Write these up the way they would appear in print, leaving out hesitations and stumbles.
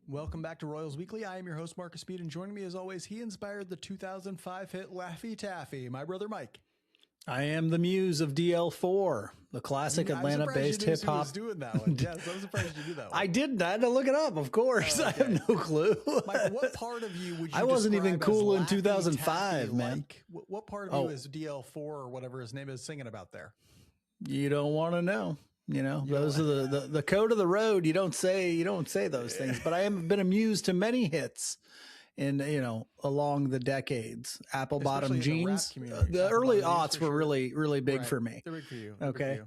Welcome back to Royals Weekly. I am your host, Marcus Meade, and joining me as always, he inspired the 2005 hit Laffy Taffy, my brother Mike. I am the muse of DL4, the classic Atlanta-based hip hop. Doing that one. Yes, I'm surprised you did that one. I did. I had to look it up, of course. Okay. I have no clue. Mike, what part of you would you I wasn't even cool in 2005, man. Like? What part of you is DL4 or whatever his name is singing about there? You don't want to know. You know, those are the code of the road. You don't say those things. But I have been amused to many hits in, along the decades. Apple Bottom Jeans. The early aughts were really big for me. They're big for you. Okay.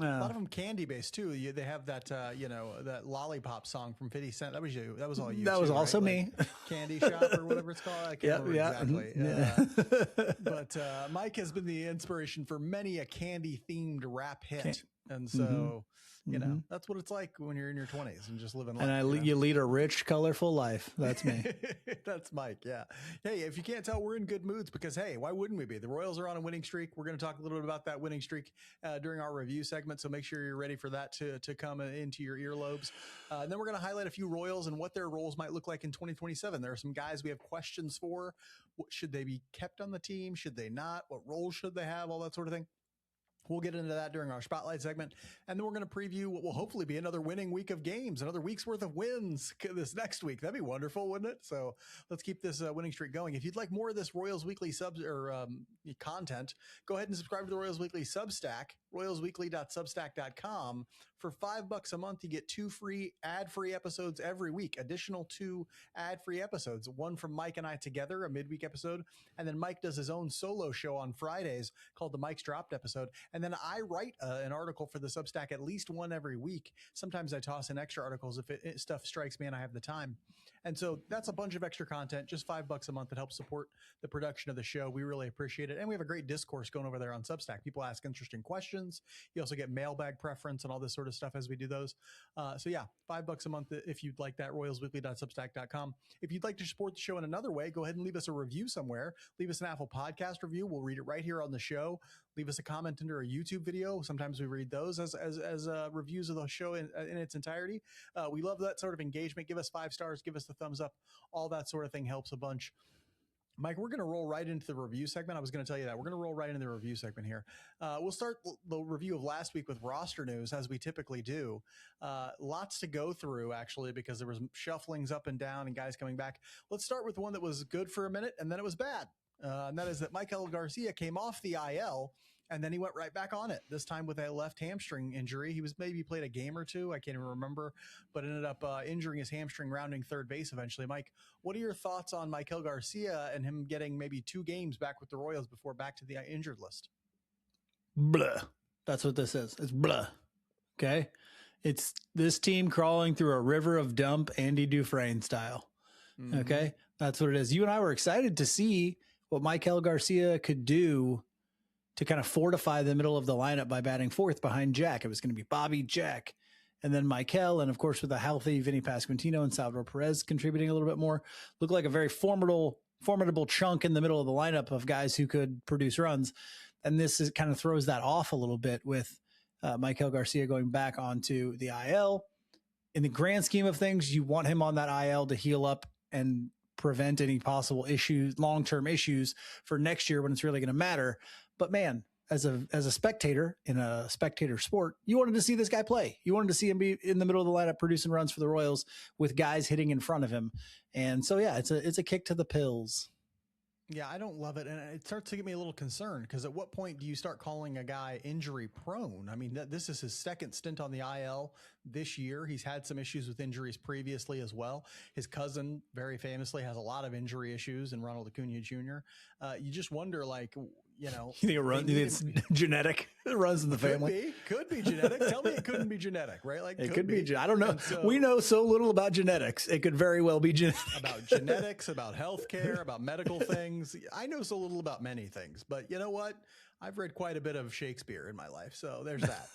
A lot of them candy based too. They have that that lollipop song from 50 Cent. That was you. That was all you. That was also me. Like Candy Shop or whatever it's called. I can't remember exactly. Yeah. But Mike has been the inspiration for many a candy themed rap hit. And so, that's what it's like when you're in your 20s and just living life. And you lead a rich, colorful life. That's me. That's Mike. Yeah. Hey, if you can't tell, we're in good moods because, hey, why wouldn't we be? The Royals are on a winning streak. We're going to talk a little bit about that winning streak during our review segment. So make sure you're ready for that to come into your earlobes. And then we're going to highlight a few Royals and what their roles might look like in 2027. There are some guys we have questions for. Should they be kept on the team? Should they not? What roles should they have? All that sort of thing. We'll get into that during our spotlight segment. And then we're going to preview what will hopefully be another winning week of games, another week's worth of wins this next week. That'd be wonderful, wouldn't it? So let's keep this winning streak going. If you'd like more of this Royals Weekly content, go ahead and subscribe to the Royals Weekly Substack, royalsweekly.substack.com. For $5 a month, you get 2 free ad-free episodes every week, additional 2 ad-free episodes, one from Mike and I together, a midweek episode. And then Mike does his own solo show on Fridays called the Mike's Dropped episode. And then I write an article for the Substack, at least one every week. Sometimes I toss in extra articles if stuff strikes me and I have the time. And so that's a bunch of extra content, just $5 a month that helps support the production of the show. We really appreciate it. And we have a great discourse going over there on Substack. People ask interesting questions. You also get mailbag preference and all this sort of stuff as we do those. So yeah, $5 a month if you'd like that, royalsweekly.substack.com. If you'd like to support the show in another way, go ahead and leave us a review somewhere. Leave us an Apple Podcast review. We'll read it right here on the show. Leave us a comment under a YouTube video. Sometimes we read those as reviews of the show in its entirety. We love that sort of engagement. Give us 5 stars. Give us the thumbs up. All that sort of thing helps a bunch. Mike, we're going to roll right into the review segment. I was going to tell you that. We're going to roll right into the review segment here. We'll start the review of last week with roster news, as we typically do. Lots to go through, actually, because there was shufflings up and down and guys coming back. Let's start with one that was good for a minute, and then it was bad. And that is that Mikel Garcia came off the IL, and then he went right back on it, this time with a left hamstring injury. He was maybe played a game or two. I can't even remember, but ended up injuring his hamstring rounding third base eventually. Mike, what are your thoughts on Mikel Garcia and him getting maybe 2 games back with the Royals before back to the injured list? Blah. That's what this is. It's blah. Okay. It's this team crawling through a river of dump, Andy Dufresne style. Mm-hmm. Okay. That's what it is. You and I were excited to see what Mikel Garcia could do to kind of fortify the middle of the lineup by batting fourth behind Jack. It was going to be Bobby, Jack, and then Mikel. And of course, with a healthy Vinnie Pasquantino and Salvador Perez contributing a little bit more, looked like a very formidable chunk in the middle of the lineup of guys who could produce runs. And this kind of throws that off a little bit with Mikel Garcia going back onto the IL. In the grand scheme of things, you want him on that IL to heal up and prevent any possible issues, long-term issues for next year when it's really going to matter. But man, as a spectator in a spectator sport, you wanted to see this guy play. You wanted to see him be in the middle of the lineup producing runs for the Royals with guys hitting in front of him. And so, yeah, it's a kick to the pills. Yeah, I don't love it. And it starts to get me a little concerned because at what point do you start calling a guy injury prone? I mean, this is his second stint on the IL this year. He's had some issues with injuries previously as well. His cousin, very famously, has a lot of injury issues in Ronald Acuna Jr. You just wonder, like, you think it's genetic? It runs in the family. Could be genetic. Tell me it couldn't be genetic, right? Like it could be. I don't know. So, we know so little about genetics. It could very well be genetic. About genetics, about healthcare, about medical things. I know so little about many things, but you know what? I've read quite a bit of Shakespeare in my life, so there's that.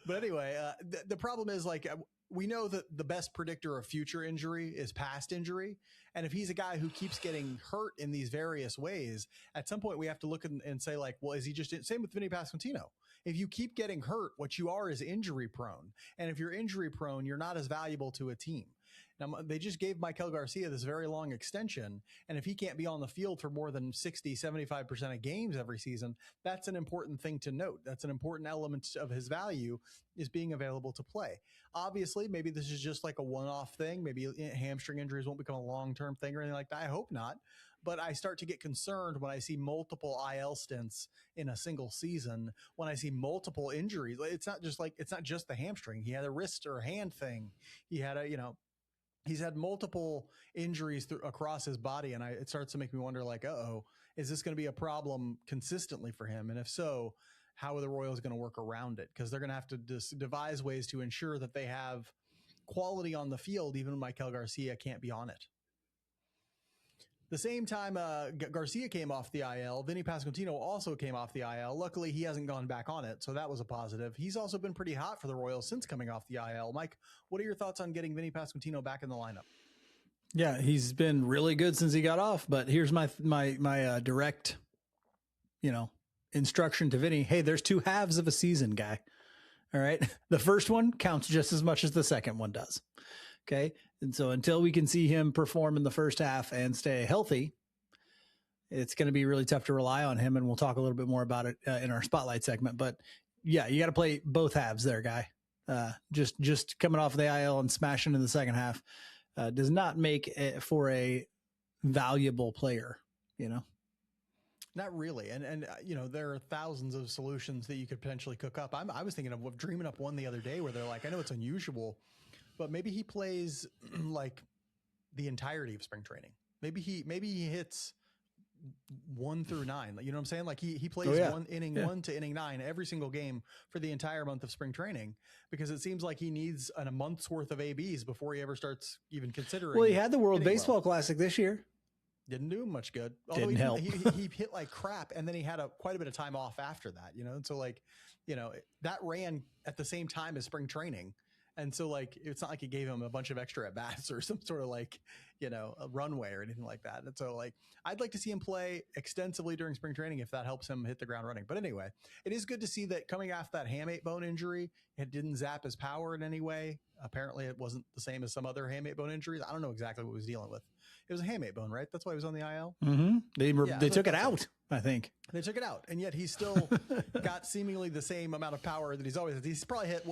But anyway, the problem is, like, we know that the best predictor of future injury is past injury. And if he's a guy who keeps getting hurt in these various ways, at some point we have to look and say, like, well, is he just, same with Vinnie Pasquantino. If you keep getting hurt, what you are is injury prone. And if you're injury prone, you're not as valuable to a team. Now, they just gave Mikel Garcia this very long extension. And if he can't be on the field for more than 60, 75% of games every season, that's an important thing to note. That's an important element of his value, is being available to play. Obviously, maybe this is just like a one-off thing. Maybe hamstring injuries won't become a long-term thing or anything like that. I hope not. But I start to get concerned when I see multiple IL stints in a single season, when I see multiple injuries. It's not just the hamstring. He had a wrist or hand thing. He had he's had multiple injuries across his body. And it starts to make me wonder, like, is this going to be a problem consistently for him? And if so, how are the Royals going to work around it? Because they're going to have to devise ways to ensure that they have quality on the field, even when Mikel Garcia can't be on it. The same time Garcia came off the IL, Vinnie Pasquantino also came off the IL. Luckily, he hasn't gone back on it, so that was a positive. He's also been pretty hot for the Royals since coming off the IL. Mike, what are your thoughts on getting Vinnie Pasquantino back in the lineup? Yeah, he's been really good since he got off, but here's my direct, instruction to Vinny. Hey, there's 2 halves of a season, guy. All right. The first one counts just as much as the second one does. Okay. And so until we can see him perform in the first half and stay healthy, it's going to be really tough to rely on him. And we'll talk a little bit more about it in our spotlight segment. But yeah, you got to play both halves there, guy. Just coming off the IL and smashing in the second half does not make it for a valuable player, Not really. And there are thousands of solutions that you could potentially cook up. I was thinking of dreaming up one the other day where they're like, I know it's unusual, but maybe he plays like the entirety of spring training. Maybe he hits 1 through 9. You know what I'm saying? Like he plays 1 to inning 9 every single game for the entire month of spring training, because it seems like he needs a month's worth of ABs before he ever starts even considering. Well, he had the World Baseball Classic this year. Didn't do him much good. Although didn't help. He hit like crap, and then he had quite a bit of time off after that, And so that ran at the same time as spring training. And so it's not like he gave him a bunch of extra at bats or some sort of a runway or anything like that. And so I'd like to see him play extensively during spring training if that helps him hit the ground running. But anyway, it is good to see that coming off that hamate bone injury, it didn't zap his power in any way. Apparently it wasn't the same as some other hamate bone injuries. I don't know exactly what he was dealing with. It was a hamate bone, right? That's why he was on the IL. Mm-hmm. They took it out, I think. They took it out. And yet he's still got seemingly the same amount of power that he's always had. He's probably hit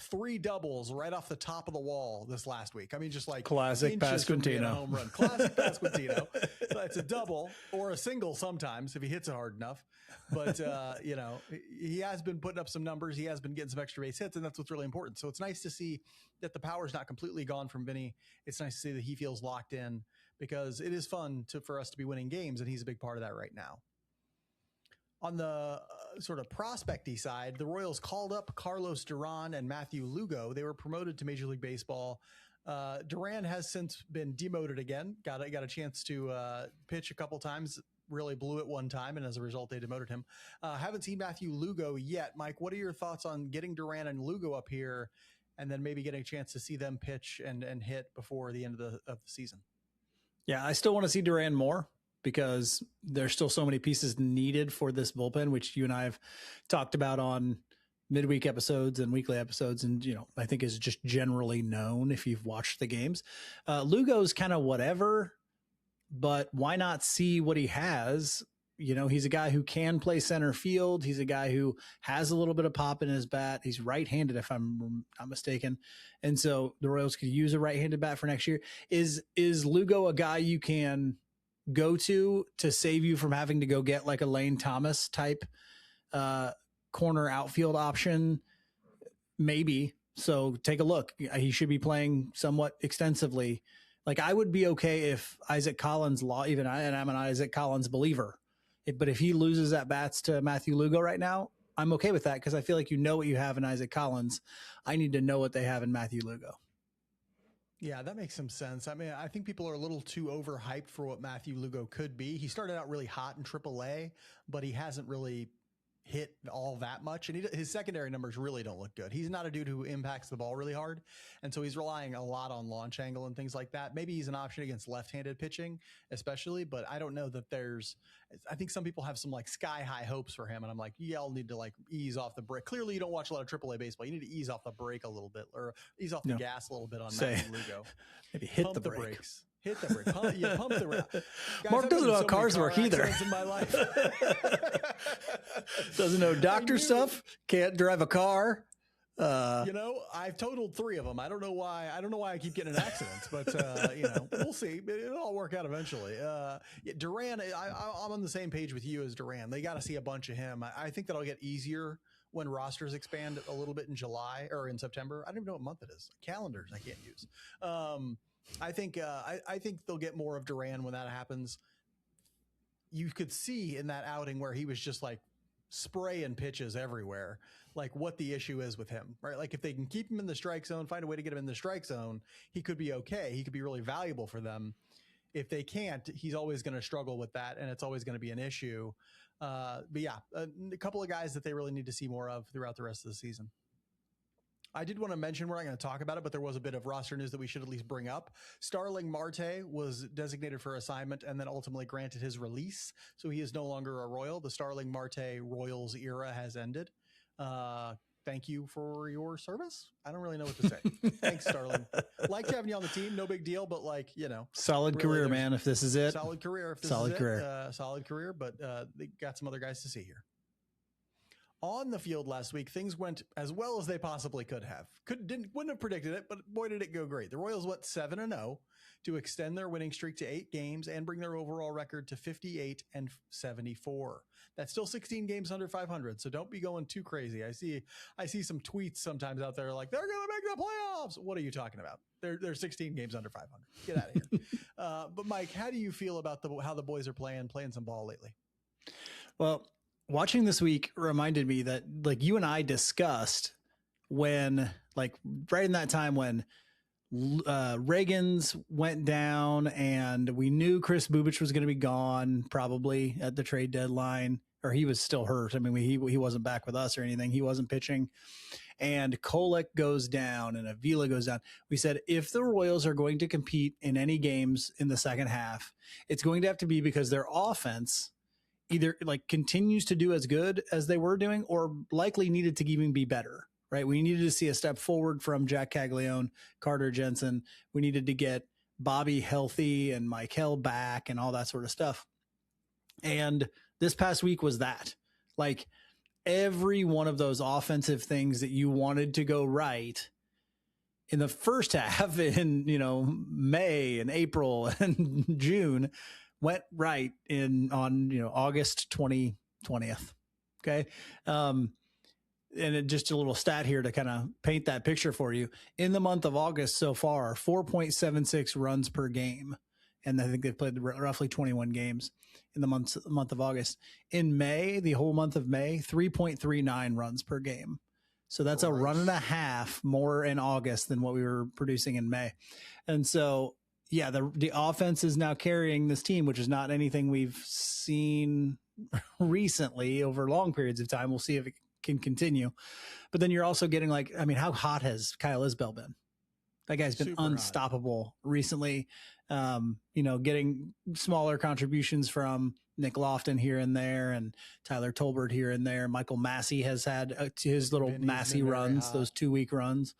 3 doubles right off the top of the wall this last week. I mean, just classic Pasquantino home run. Classic Pasquantino. It's a double or a single sometimes if he hits it hard enough. But he has been putting up some numbers. He has been getting some extra base hits, and that's what's really important. So it's nice to see that the power's not completely gone from Vinny. It's nice to see that he feels locked in, because it is fun for us to be winning games, and he's a big part of that right now. On the sort of prospecty side, the Royals called up Carlos Duran and Matthew Lugo. They were promoted to Major League Baseball. Duran has since been demoted again. Got a chance to pitch a couple times. Really blew it one time, and as a result, they demoted him. Haven't seen Matthew Lugo yet. Mike, what are your thoughts on getting Duran and Lugo up here, and then maybe getting a chance to see them pitch and hit before the end of the season? Yeah, I still want to see Duran more, because there's still so many pieces needed for this bullpen, which you and I have talked about on midweek episodes and weekly episodes. And, I think is just generally known if you've watched the games. Lugo's kind of whatever, but why not see what he has? He's a guy who can play center field. He's a guy who has a little bit of pop in his bat. He's right-handed, if I'm not mistaken. And so the Royals could use a right-handed bat for next year. Is Lugo a guy you can go to save you from having to go get like a Lane Thomas type corner outfield option? Maybe. So take a look. He should be playing somewhat extensively. I would be okay if Isaac Collins and I'm an Isaac Collins believer. But if he loses at bats to Matthew Lugo right now, I'm okay with that, because I feel like what you have in Isaac Collins. I need to know what they have in Matthew Lugo. Yeah, that makes some sense. I mean, I think people are a little too overhyped for what Matthew Lugo could be. He started out really hot in AAA, but he hasn't really hit all that much, and his secondary numbers really don't look good. He's not a dude who impacts the ball really hard, and so he's relying a lot on launch angle and things like that. Maybe he's an option against left-handed pitching, especially, but I don't know that I think some people have some like sky high hopes for him, and I'm like, y'all need to like ease off the brake. Clearly, you don't watch a lot of AAA baseball. You need to ease off the brake a little bit, or ease off the gas a little bit on Lugo. Maybe hit the brakes. Hit the brake. Pump the brake. Mark doesn't know how cars work either. In my life. Doesn't know doctor stuff. Can't drive a car. I've totaled 3 of them. I don't know why I keep getting in accidents, but we'll see. It'll all work out eventually. Duran, I'm on the same page with you as Duran. They got to see a bunch of him. I think that'll get easier when rosters expand a little bit in July or in September. I don't even know what month it is. Calendars I can't use. I think they'll get more of Duran when that happens. You could see in that outing where he was just like spraying pitches everywhere, like what the issue is with him, right? Like if they can keep him in the strike zone, find a way to get him in the strike zone, he could be okay. He could be really valuable for them. If they can't, he's always going to struggle with that, and it's always going to be an issue. But yeah, a couple of guys that they really need to see more of throughout the rest of the season. I did want to mention, we're not going to talk about it, but there was a bit of roster news that we should at least bring up. Starling Marte was designated for assignment and then ultimately granted his release. So he is no longer a Royal. The Starling Marte Royals era has ended. Thank you for your service. I don't really know what to say. Thanks, Starling. Liked having you on the team. No big deal, but solid really career, man. If this is it, solid career. If this solid is career, solid career. But they got some other guys to see here. On the field last week, things went as well as they possibly could have. Wouldn't have predicted it, but boy, did it go great. The Royals went 7-0 to extend their winning streak to 8 games and bring their overall record to 58-74. That's still 16 games under 500, so don't be going too crazy. I see some tweets sometimes out there like, they're going to make the playoffs. What are you talking about? They're 16 games under 500. Get out of here. But Mike, how do you feel about how the boys are playing some ball lately? Well, watching this week reminded me that like you and I discussed when like right in that time when Reagan's went down and we knew Chris Bubich was going to be gone probably at the trade deadline, or he was still hurt. I mean, he wasn't back with us or anything. He wasn't pitching, and Kolek goes down and Avila goes down. We said, if the Royals are going to compete in any games in the second half, it's going to have to be because their offense either like continues to do as good as they were doing or likely needed to even be better, right? We needed to see a step forward from Jack Caglione, Carter Jensen. We needed to get Bobby healthy and Mikel back and all that sort of stuff. And this past week was that. Like every one of those offensive things that you wanted to go right in the first half in, May and April and June went right on August 20th. Okay. And just a little stat here to kind of paint that picture for you. In the month of August so far, 4.76 runs per game. And I think they've played roughly 21 games in the month of August. In May, the whole month of May, 3.39 runs per game. So that's a run and a half more in August than what we were producing in May. And so, yeah, the offense is now carrying this team, which is not anything we've seen recently over long periods of time. We'll see if it can continue. But then you're also getting how hot has Kyle Isbell been? That guy's been super unstoppable recently. Getting smaller contributions from Nick Lofton here and there and Tyler Tolbert here and there. Michael Massey has had his little Vinny's Massey runs, those 2-week runs.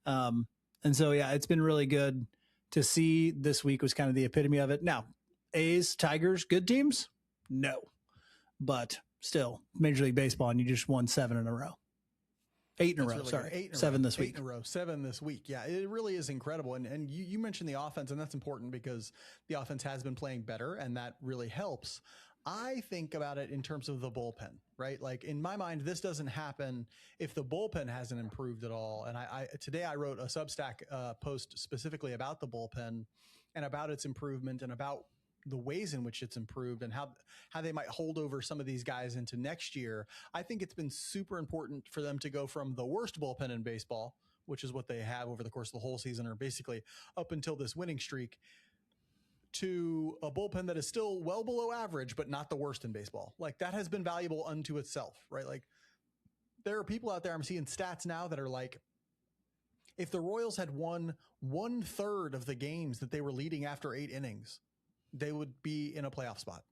And so, yeah, it's been really good to see. This week was kind of the epitome of it. Now, A's, Tigers, good teams? No. But still, Major League Baseball, and you just won 7 in a row. 8 in a row, really sorry. 7 this week. 8 in a row, 7 this week. Yeah, it really is incredible. And you mentioned the offense, and that's important because the offense has been playing better, and that really helps. I think about it in terms of the bullpen, right? Like in my mind, this doesn't happen if the bullpen hasn't improved at all. And today I wrote a Substack post specifically about the bullpen and about its improvement and about the ways in which it's improved and how they might hold over some of these guys into next year. I think it's been super important for them to go from the worst bullpen in baseball, which is what they have over the course of the whole season, or basically up until this winning streak, to a bullpen that is still well below average, but not the worst in baseball. Like that has been valuable unto itself, right? Like there are people out there, I'm seeing stats now that are like, if the Royals had won 1/3 of the games that they were leading after 8 innings, they would be in a playoff spot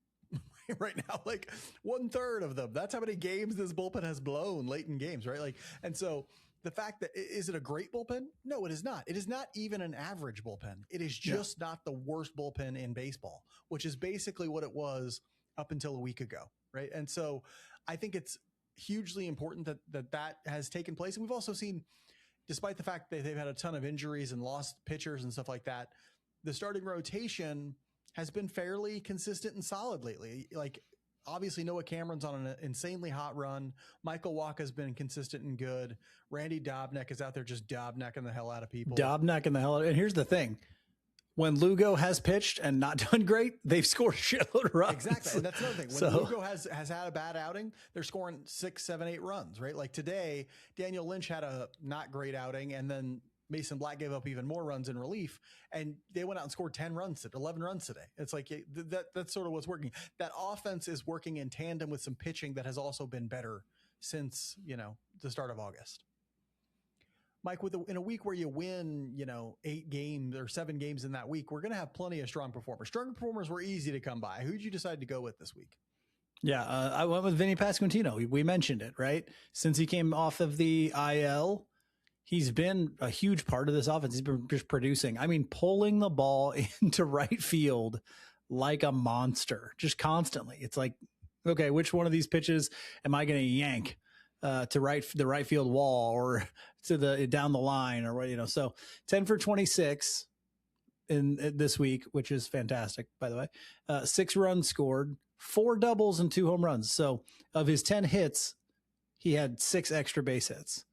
right now. Like 1/3 of them. That's how many games this bullpen has blown late in games, right? Like, and so the fact that is it a great bullpen? No, it is not. It is not even an average bullpen. It is just not the worst bullpen in baseball, which is basically what it was up until a week ago, right? And so I think it's hugely important that has taken place. And we've also seen, despite the fact that they've had a ton of injuries and lost pitchers and stuff like that, the starting rotation has been fairly consistent and solid lately. Like obviously Noah Cameron's on an insanely hot run. Michael Wacha's been consistent and good. Randy Dobnak is out there just Dobnacking the hell out of people. And here's the thing. When Lugo has pitched and not done great, they've scored a shitload of runs. Exactly. And that's another thing. When Lugo has had a bad outing, they're scoring 6, 7, 8 runs, right? Like today, Daniel Lynch had a not great outing, and then Mason Black gave up even more runs in relief, and they went out and scored 10 runs, 11 runs today. It's like that's sort of what's working. That offense is working in tandem with some pitching that has also been better since, the start of August. Mike, in a week where you win, 8 games or 7 games in that week, we're going to have plenty of strong performers. Strong performers were easy to come by. Who'd you decide to go with this week? Yeah, I went with Vinnie Pasquantino. We mentioned it, right? Since he came off of the IL, he's been a huge part of this offense. He's been just producing. I mean, pulling the ball into right field like a monster, just constantly. It's like, okay, which one of these pitches am I going to yank to the right field wall or to the down the line or what, So 10 for 26 in this week, which is fantastic, by the way. 6 runs scored, 4 doubles and 2 home runs. So of his 10 hits, he had 6 extra base hits.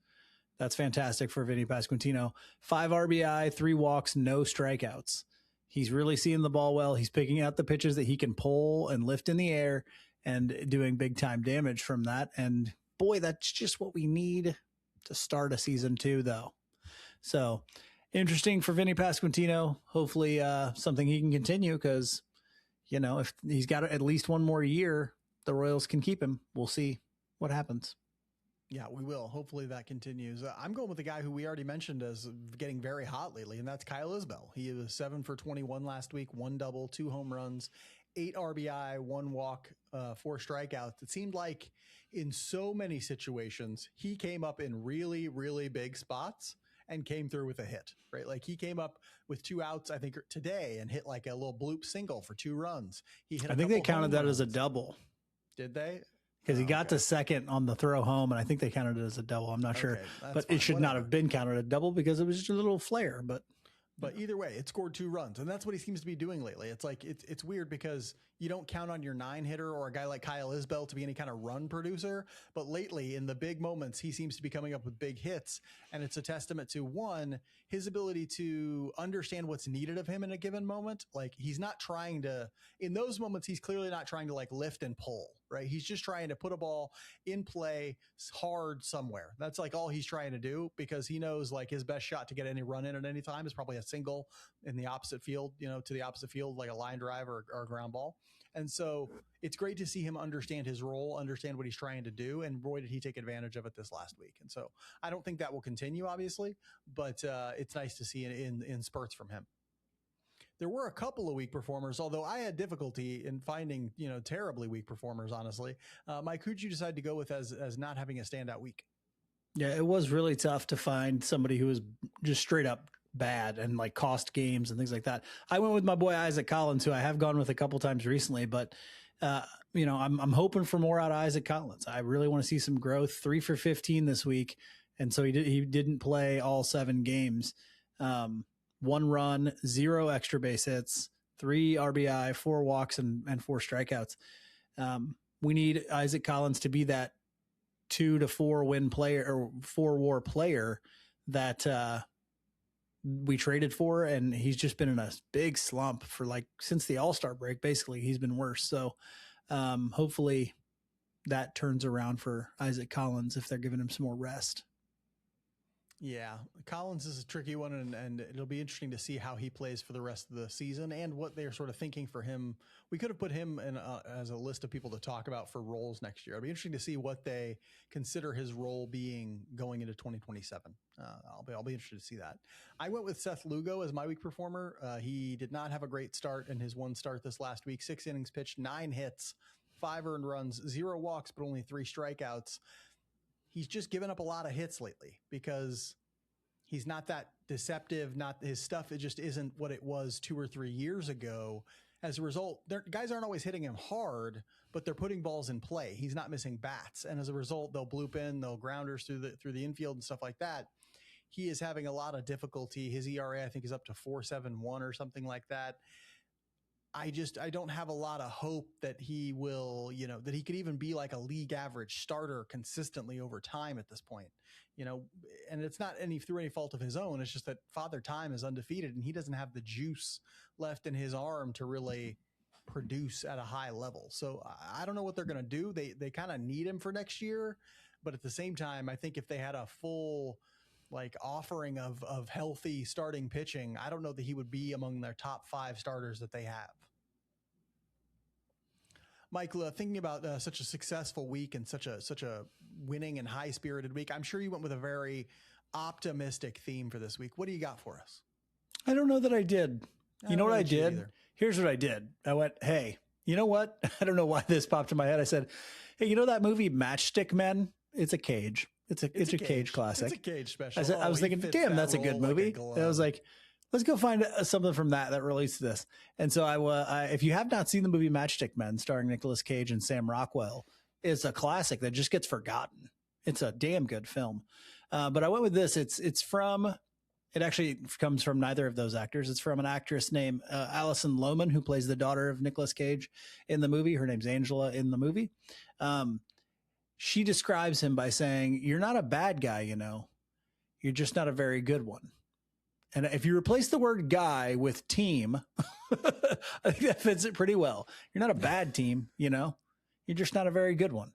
That's fantastic for Vinnie Pasquantino. 5 RBI, 3 walks, no strikeouts. He's really seeing the ball well. He's picking out the pitches that he can pull and lift in the air and doing big time damage from that. And boy, that's just what we need to start a season 2, though. So interesting for Vinnie Pasquantino. Hopefully something he can continue because, if he's got at least one more year, the Royals can keep him. We'll see what happens. Yeah, we will. Hopefully that continues. I'm going with the guy who we already mentioned as getting very hot lately, and that's Kyle Isbell. He was 7 for 21 last week, 1 double, 2 home runs, 8 RBI, 1 walk, 4 strikeouts. It seemed like in so many situations, he came up in really, really big spots and came through with a hit, right? Like he came up with 2 outs, I think today, and hit like a little bloop single for 2 runs. I think they counted that as a double. Did they? Because he got to second on the throw home, and I think they counted it as a double. I'm not sure, but it should not have been counted a double because it was just a little flare. But either way, it scored 2 runs, and that's what he seems to be doing lately. It's like it's weird because you don't count on your 9-hitter or a guy like Kyle Isbell to be any kind of run producer, but lately in the big moments, he seems to be coming up with big hits, and it's a testament to, one, his ability to understand what's needed of him in a given moment. Like he's not trying to, in those moments, he's clearly not trying to like lift and pull, right? He's just trying to put a ball in play hard somewhere. That's like all he's trying to do because he knows like his best shot to get any run in at any time is probably a single in the opposite field, to the opposite field, like a line drive or a ground ball. And so it's great to see him understand his role, understand what he's trying to do. And boy, did he take advantage of it this last week. And so I don't think that will continue, obviously, but it's nice to see in spurts from him. There were a couple of weak performers, although I had difficulty in finding, terribly weak performers, honestly. Mike, who'd you decide to go with as not having a standout week? Yeah, it was really tough to find somebody who was just straight up bad and like cost games and things like that. I went with my boy Isaac Collins, who I have gone with a couple times recently, but I'm hoping for more out of Isaac Collins. I really want to see some growth. 3 for 15 this week, and so he didn't play all 7 games. 1 run, 0 extra base hits, 3 RBI, 4 walks, and 4 strikeouts. We need Isaac Collins to be that 2 to 4 win player or 4 WAR player that we traded for, and he's just been in a big slump for since the All-Star break. Basically, he's been worse. So hopefully that turns around for Isaac Collins if they're giving him some more rest. Yeah, Collins is a tricky one, and it'll be interesting to see how he plays for the rest of the season and what they're sort of thinking for him. We could have put him in as a list of people to talk about for roles next year. It'll be interesting to see what they consider his role being going into 2027. I'll be interested to see that. I went with Seth Lugo as my week performer. He did not have a great start in his one start this last week. 6 innings pitched, 9 hits, 5 earned runs, 0 walks, but only 3 strikeouts. He's just given up a lot of hits lately because he's not that deceptive. Not his stuff. It just isn't what it was 2 or 3 years ago. As a result, guys aren't always hitting him hard, but they're putting balls in play. He's not missing bats. And as a result, they'll bloop in, they'll grounders through the infield and stuff like that. He is having a lot of difficulty. His ERA, I think, is up to 4.71 or something like that. I don't have a lot of hope that he will, that he could even be like a league average starter consistently over time at this point, and it's not through any fault of his own. It's just that Father Time is undefeated and he doesn't have the juice left in his arm to really produce at a high level. So I don't know what they're going to do. They kind of need him for next year, but at the same time, I think if they had a full offering of healthy starting pitching, I don't know that he would be among their top 5 starters that they have. Mike, thinking about such a successful week and such a winning and high spirited week, I'm sure you went with a very optimistic theme for this week. What do you got for us? I don't know that I did. You know what I did? Either. Here's what I did. I went, hey, you know what? I don't know why this popped in my head. I said, hey, you know that movie Matchstick Men? It's a cage. It's a cage classic. It's a cage special. I was thinking, damn, that's a good movie. And I was like, let's go find something from that relates to this. And so if you have not seen the movie Matchstick Men, starring Nicolas Cage and Sam Rockwell, it's a classic that just gets forgotten. It's a damn good film. But I went with this. It actually comes from neither of those actors. It's from an actress named Alison Lohman, who plays the daughter of Nicolas Cage in the movie. Her name's Angela in the movie. She describes him by saying, "You're not a bad guy, you're just not a very good one." And if you replace the word guy with team, I think that fits it pretty well. You're not a bad team, you're just not a very good one.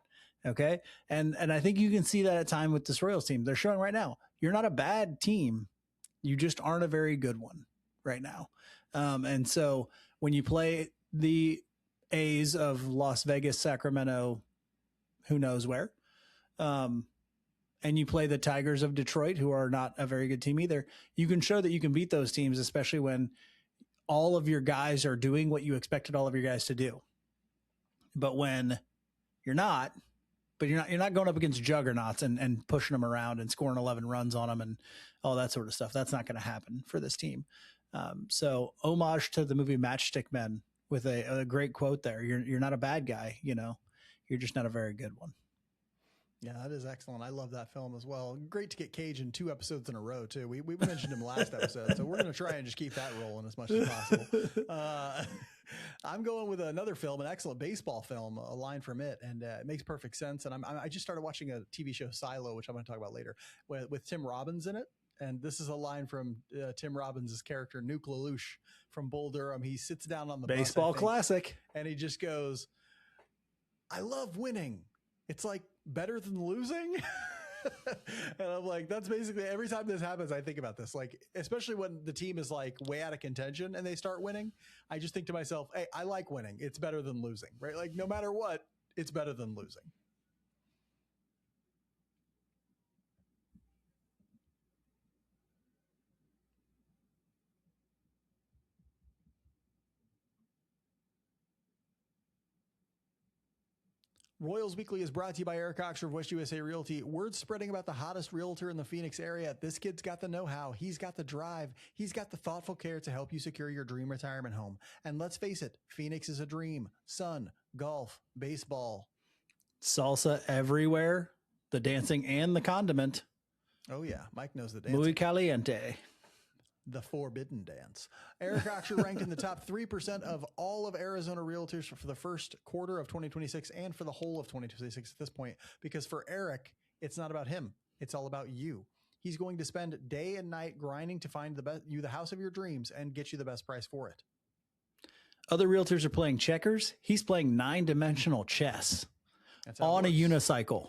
Okay. And I think you can see that at time with this Royals team. They're showing right now, you're not a bad team. You just aren't a very good one right now. And so when you play the A's of Las Vegas, Sacramento, who knows where, and you play the Tigers of Detroit, who are not a very good team either, you can show that you can beat those teams, especially when all of your guys are doing what you expected all of your guys to do. But when you're not going up against juggernauts and pushing them around and scoring 11 runs on them and all that sort of stuff. That's not going to happen for this team. So homage to the movie Matchstick Men with a great quote there. You're not a bad guy, you're just not a very good one. Yeah, that is excellent. I love that film as well. Great to get Cage in 2 episodes in a row, too. We mentioned him last episode, so we're going to try and just keep that rolling as much as possible. I'm going with another film, an excellent baseball film, a line from it, and it makes perfect sense. And I just started watching a TV show, Silo, which I'm going to talk about later, with Tim Robbins in it. And this is a line from Tim Robbins' character, Nuke LaLoosh from Bull Durham. He sits down on the baseball bus, classic, and he just goes, "I love winning. It's like better than losing." And I'm like, that's basically every time this happens, I think about this, especially when the team is way out of contention and they start winning. I just think to myself, hey, I like winning. It's better than losing, right? No matter what, it's better than losing. Royals Weekly is brought to you by Eric Oxford of West USA Realty. Word spreading about the hottest realtor in the Phoenix area. This kid's got the know-how. He's got the drive. He's got the thoughtful care to help you secure your dream retirement home. And let's face it, Phoenix is a dream. Sun, golf, baseball. Salsa everywhere. The dancing and the condiment. Oh, yeah. Mike knows the dancing. Muy caliente. The forbidden dance. Eric Oxford ranked in the top 3% of all of Arizona realtors for the first quarter of 2026 and for the whole of 2026 at this point, because for Eric, it's not about him. It's all about you. He's going to spend day and night grinding to find the house of your dreams and get you the best price for it. Other realtors are playing checkers. He's playing 9-dimensional chess on a unicycle.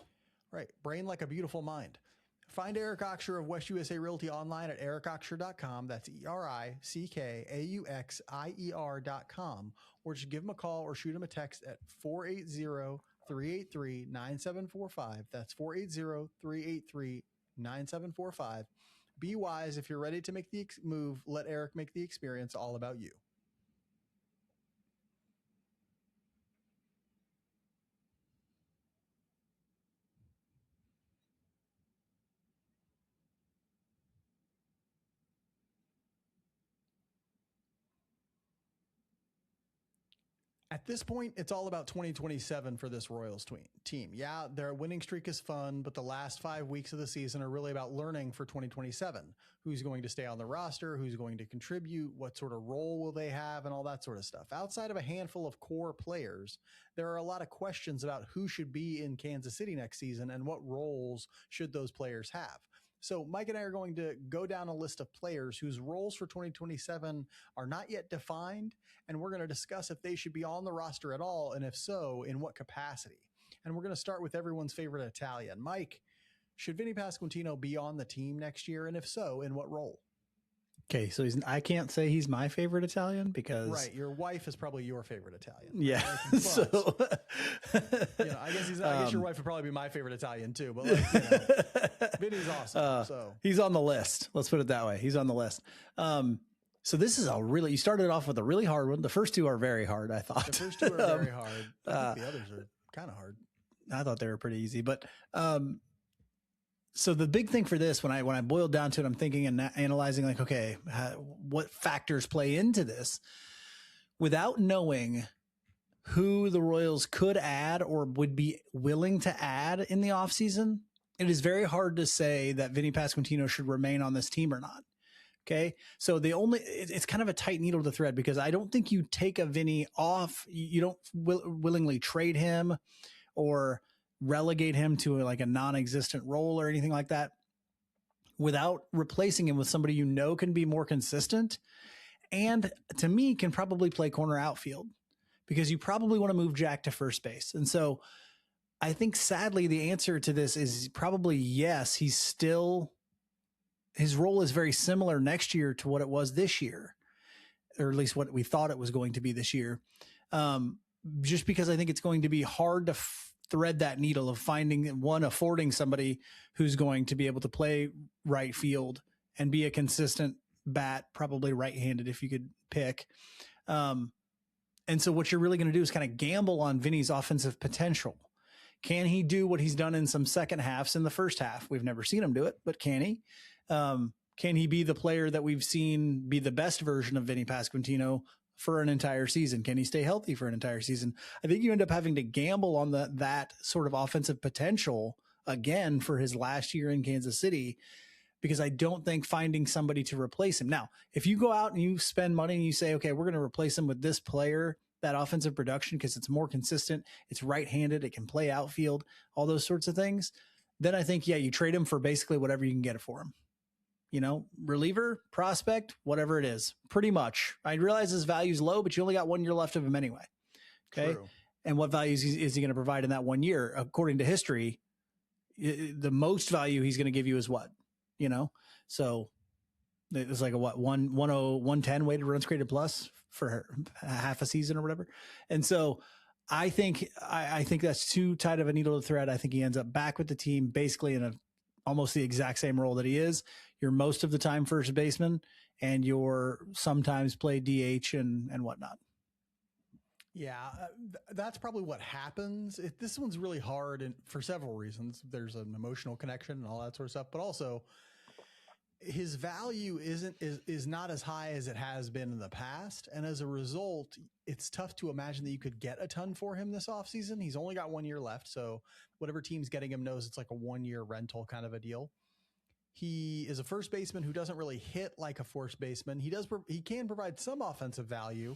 Right. Brain like a beautiful mind. Find Eric Oxer of West USA Realty online at ericoxer.com. That's ERICKAUXIER.com. Or just give him a call or shoot him a text at 480-383-9745. That's 480-383-9745. Be wise. If you're ready to make the move, let Eric make the experience all about you. At this point, it's all about 2027 for this Royals team. Yeah, their winning streak is fun, but the last 5 weeks of the season are really about learning for 2027. Who's going to stay on the roster? Who's going to contribute? What sort of role will they have? And all that sort of stuff. Outside of a handful of core players, there are a lot of questions about who should be in Kansas City next season and what roles should those players have. So Mike and I are going to go down a list of players whose roles for 2027 are not yet defined, and we're going to discuss if they should be on the roster at all, and if so, in what capacity. And we're going to start with everyone's favorite Italian. Mike, should Vinnie Pasquantino be on the team next year, and if so, in what role? Okay, so I can't say he's my favorite Italian because right, your wife is probably your favorite Italian. Yeah, but, so I guess your wife would probably be my favorite Italian too. But Vinny's awesome. So he's on the list. Let's put it that way. He's on the list. So this is you started off with a really hard one. The first two are very hard, I thought. The first two are very hard. I think the others are kind of hard. I thought they were pretty easy, but so the big thing for this, when I boiled down to it, I'm thinking and analyzing like, okay, what factors play into this without knowing who the Royals could add or would be willing to add in the offseason. It is very hard to say that Vinnie Pasquantino should remain on this team or not. Okay. So it's kind of a tight needle to thread because I don't think you take a Vinnie off. You don't willingly trade him or relegate him to like a non-existent role or anything like that without replacing him with somebody can be more consistent and to me can probably play corner outfield because you probably want to move Jack to first base. And so I think sadly the answer to this is probably yes. His role is very similar next year to what it was this year, or at least what we thought it was going to be this year. Just because I think it's going to be hard to thread that needle of affording somebody who's going to be able to play right field and be a consistent bat, probably right-handed if you could pick. And so what you're really going to do is kind of gamble on Vinny's offensive potential. Can he do what he's done in some second halves in the first half? We've never seen him do it, but can he? Can he be the player that we've seen be the best version of Vinnie Pasquantino for an entire season? Can he stay healthy for an entire season? I think you end up having to gamble on that sort of offensive potential again for his last year in Kansas City, because I don't think finding somebody to replace him. Now, if you go out and you spend money and you say, okay, we're going to replace him with this player, that offensive production, because it's more consistent, it's right-handed, it can play outfield, all those sorts of things, then I think, yeah, you trade him for basically whatever you can get it for him. Reliever, prospect, whatever it is, pretty much. I realize his value is low, but you only got 1 year left of him anyway. Okay. True. And what values is he going to provide in that 1 year? According to history, the most value he's going to give you is what? So it's like a 110 weighted runs created plus for half a season or whatever. And so I think that's too tight of a needle to thread. I think he ends up back with the team basically in almost the exact same role that he is. You're most of the time first baseman, and you're sometimes play DH and whatnot. Yeah, that's probably what happens. This one's really hard, and for several reasons. There's an emotional connection and all that sort of stuff, but also his value is not as high as it has been in the past, and as a result, it's tough to imagine that you could get a ton for him this offseason. He's only got 1 year left, so whatever team's getting him knows it's like a 1 year rental kind of a deal. He is a first baseman who doesn't really hit like a first baseman. He can provide some offensive value,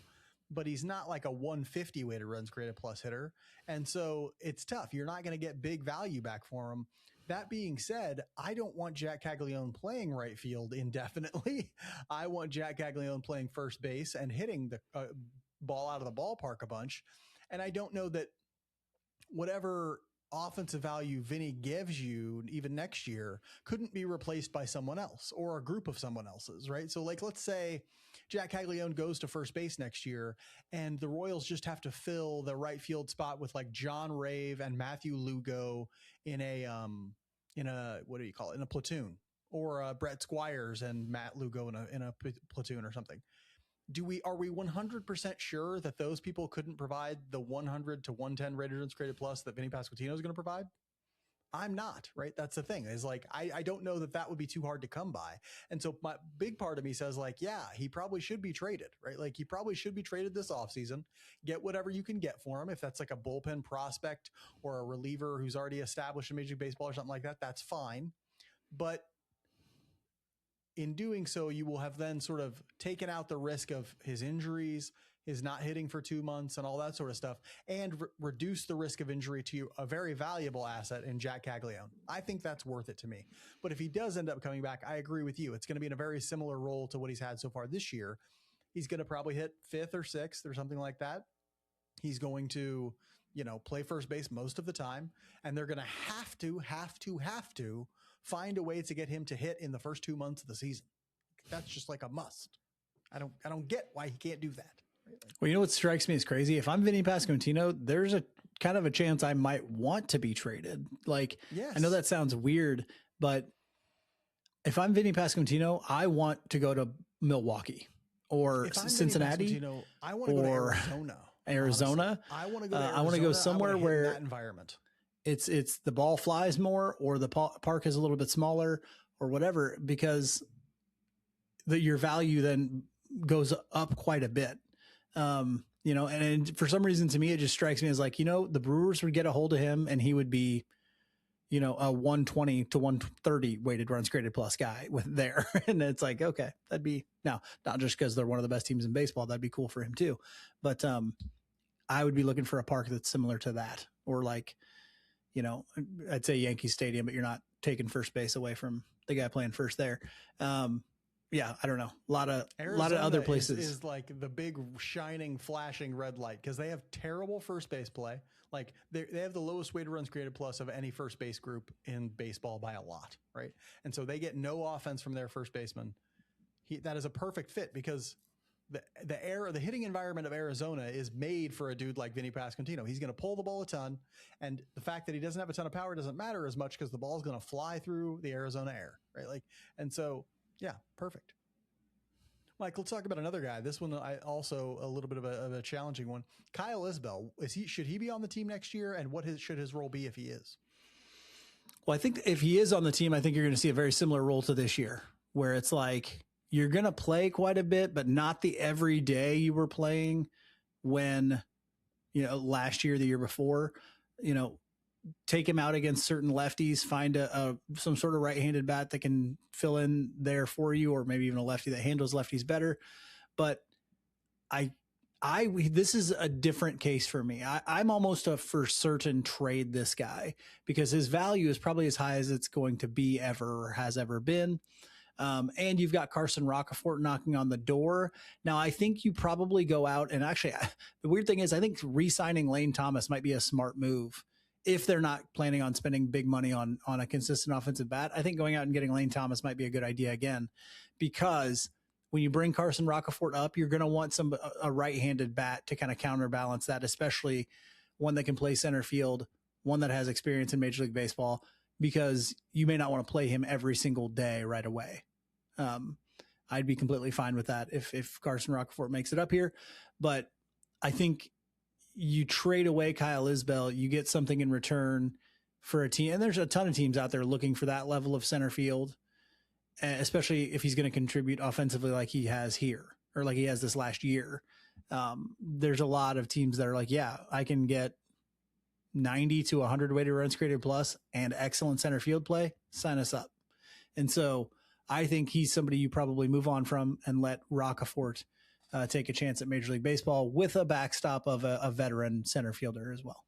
but he's not like a 150 weighted runs created plus hitter. And so it's tough. You're not going to get big value back for him. That being said, I don't want Jack Caglione playing right field indefinitely. I want Jack Caglione playing first base and hitting the ball out of the ballpark a bunch. And I don't know that whatever offensive value Vinny gives you even next year couldn't be replaced by someone else or a group of someone else's, right? So like, let's say Jack Caglione goes to first base next year and the Royals just have to fill the right field spot with like John Rave and Matthew Lugo in a, what do you call it? In a platoon, or Brett Squires and Matt Lugo in a platoon or something. Are we 100% sure that those people couldn't provide the 100 to 110 rated runs created plus that Vinnie Pasquantino is going to provide? I'm not, right? That's the thing, is like, I don't know that would be too hard to come by. And so my big part of me says like, yeah, he probably should be traded, right? Like he probably should be traded this offseason, get whatever you can get for him. If that's like a bullpen prospect or a reliever who's already established in Major League Baseball or something like that, that's fine. But in doing so, you will have then sort of taken out the risk of his injuries, his not hitting for 2 months and all that sort of stuff, and reduce the risk of injury to a very valuable asset in Jack Caglione. I think that's worth it to me. But if he does end up coming back, I agree with you. It's going to be in a very similar role to what he's had so far this year. He's going to probably hit 5th or 6th or something like that. He's going to, play first base most of the time, and they're going to have to find a way to get him to hit in the first 2 months of the season. That's just like a must. I don't get why he can't do that. Well, you know what strikes me as crazy? If I'm Vinnie Pasquantino, there's a kind of a chance I might want to be traded. Like, yes. I know that sounds weird, but if I'm Vinnie Pasquantino, I want to go to Milwaukee or Cincinnati. I want to go to Arizona. Arizona. Honestly. I want to go to Arizona. I want to go somewhere where that environment. It's the ball flies more, or the park is a little bit smaller, or whatever, because your value then goes up quite a bit. And for some reason, to me, it just strikes me as like, the Brewers would get a hold of him and he would be, a 120 to 130 weighted runs created plus guy with there. And it's like, okay, that'd be, now, not just because they're one of the best teams in baseball, that'd be cool for him too. But I would be looking for a park that's similar to that, or like, I'd say Yankee Stadium, but you're not taking first base away from the guy playing first there. Yeah, I don't know. A lot of other places is like the big shining, flashing red light, because they have terrible first base play. Like they have the lowest weighted runs created plus of any first base group in baseball by a lot, right? And so they get no offense from their first baseman. That is a perfect fit, because the hitting environment of Arizona is made for a dude like Vinnie Pasquantino. He's going to pull the ball a ton, and the fact that he doesn't have a ton of power doesn't matter as much, because the ball is going to fly through the Arizona air, right? Like, and so, yeah, perfect. Mike, let's talk about another guy. This one, also a little bit of a challenging one. Kyle Isbell, should he be on the team next year, and what should his role be if he is? Well, I think if he is on the team, I think you're going to see a very similar role to this year, where it's like, you're going to play quite a bit, but not the every day you were playing when, last year, the year before. Take him out against certain lefties, find some sort of right-handed bat that can fill in there for you, or maybe even a lefty that handles lefties better. But this is a different case for me. I'm almost a for certain trade this guy, because his value is probably as high as it's going to be ever, or has ever been. And you've got Carson Rocafort knocking on the door. Now, I think you probably go out and actually, the weird thing is, I think re-signing Lane Thomas might be a smart move if they're not planning on spending big money on a consistent offensive bat. I think going out and getting Lane Thomas might be a good idea again, because when you bring Carson Rocafort up, you're going to want a right-handed bat to kind of counterbalance that, especially one that can play center field, one that has experience in Major League Baseball, because you may not want to play him every single day right away. I'd be completely fine with that if Carson Rocafort makes it up here. But I think you trade away Kyle Isbell, you get something in return for a team. And there's a ton of teams out there looking for that level of center field, especially if he's going to contribute offensively like he has here, or like he has this last year. There's a lot of teams that are like, yeah, I can get 90 to 100 weighted runs created plus and excellent center field play. Sign us up. And so I think he's somebody you probably move on from and let Rocafort take a chance at Major League Baseball with a backstop of a veteran center fielder as well.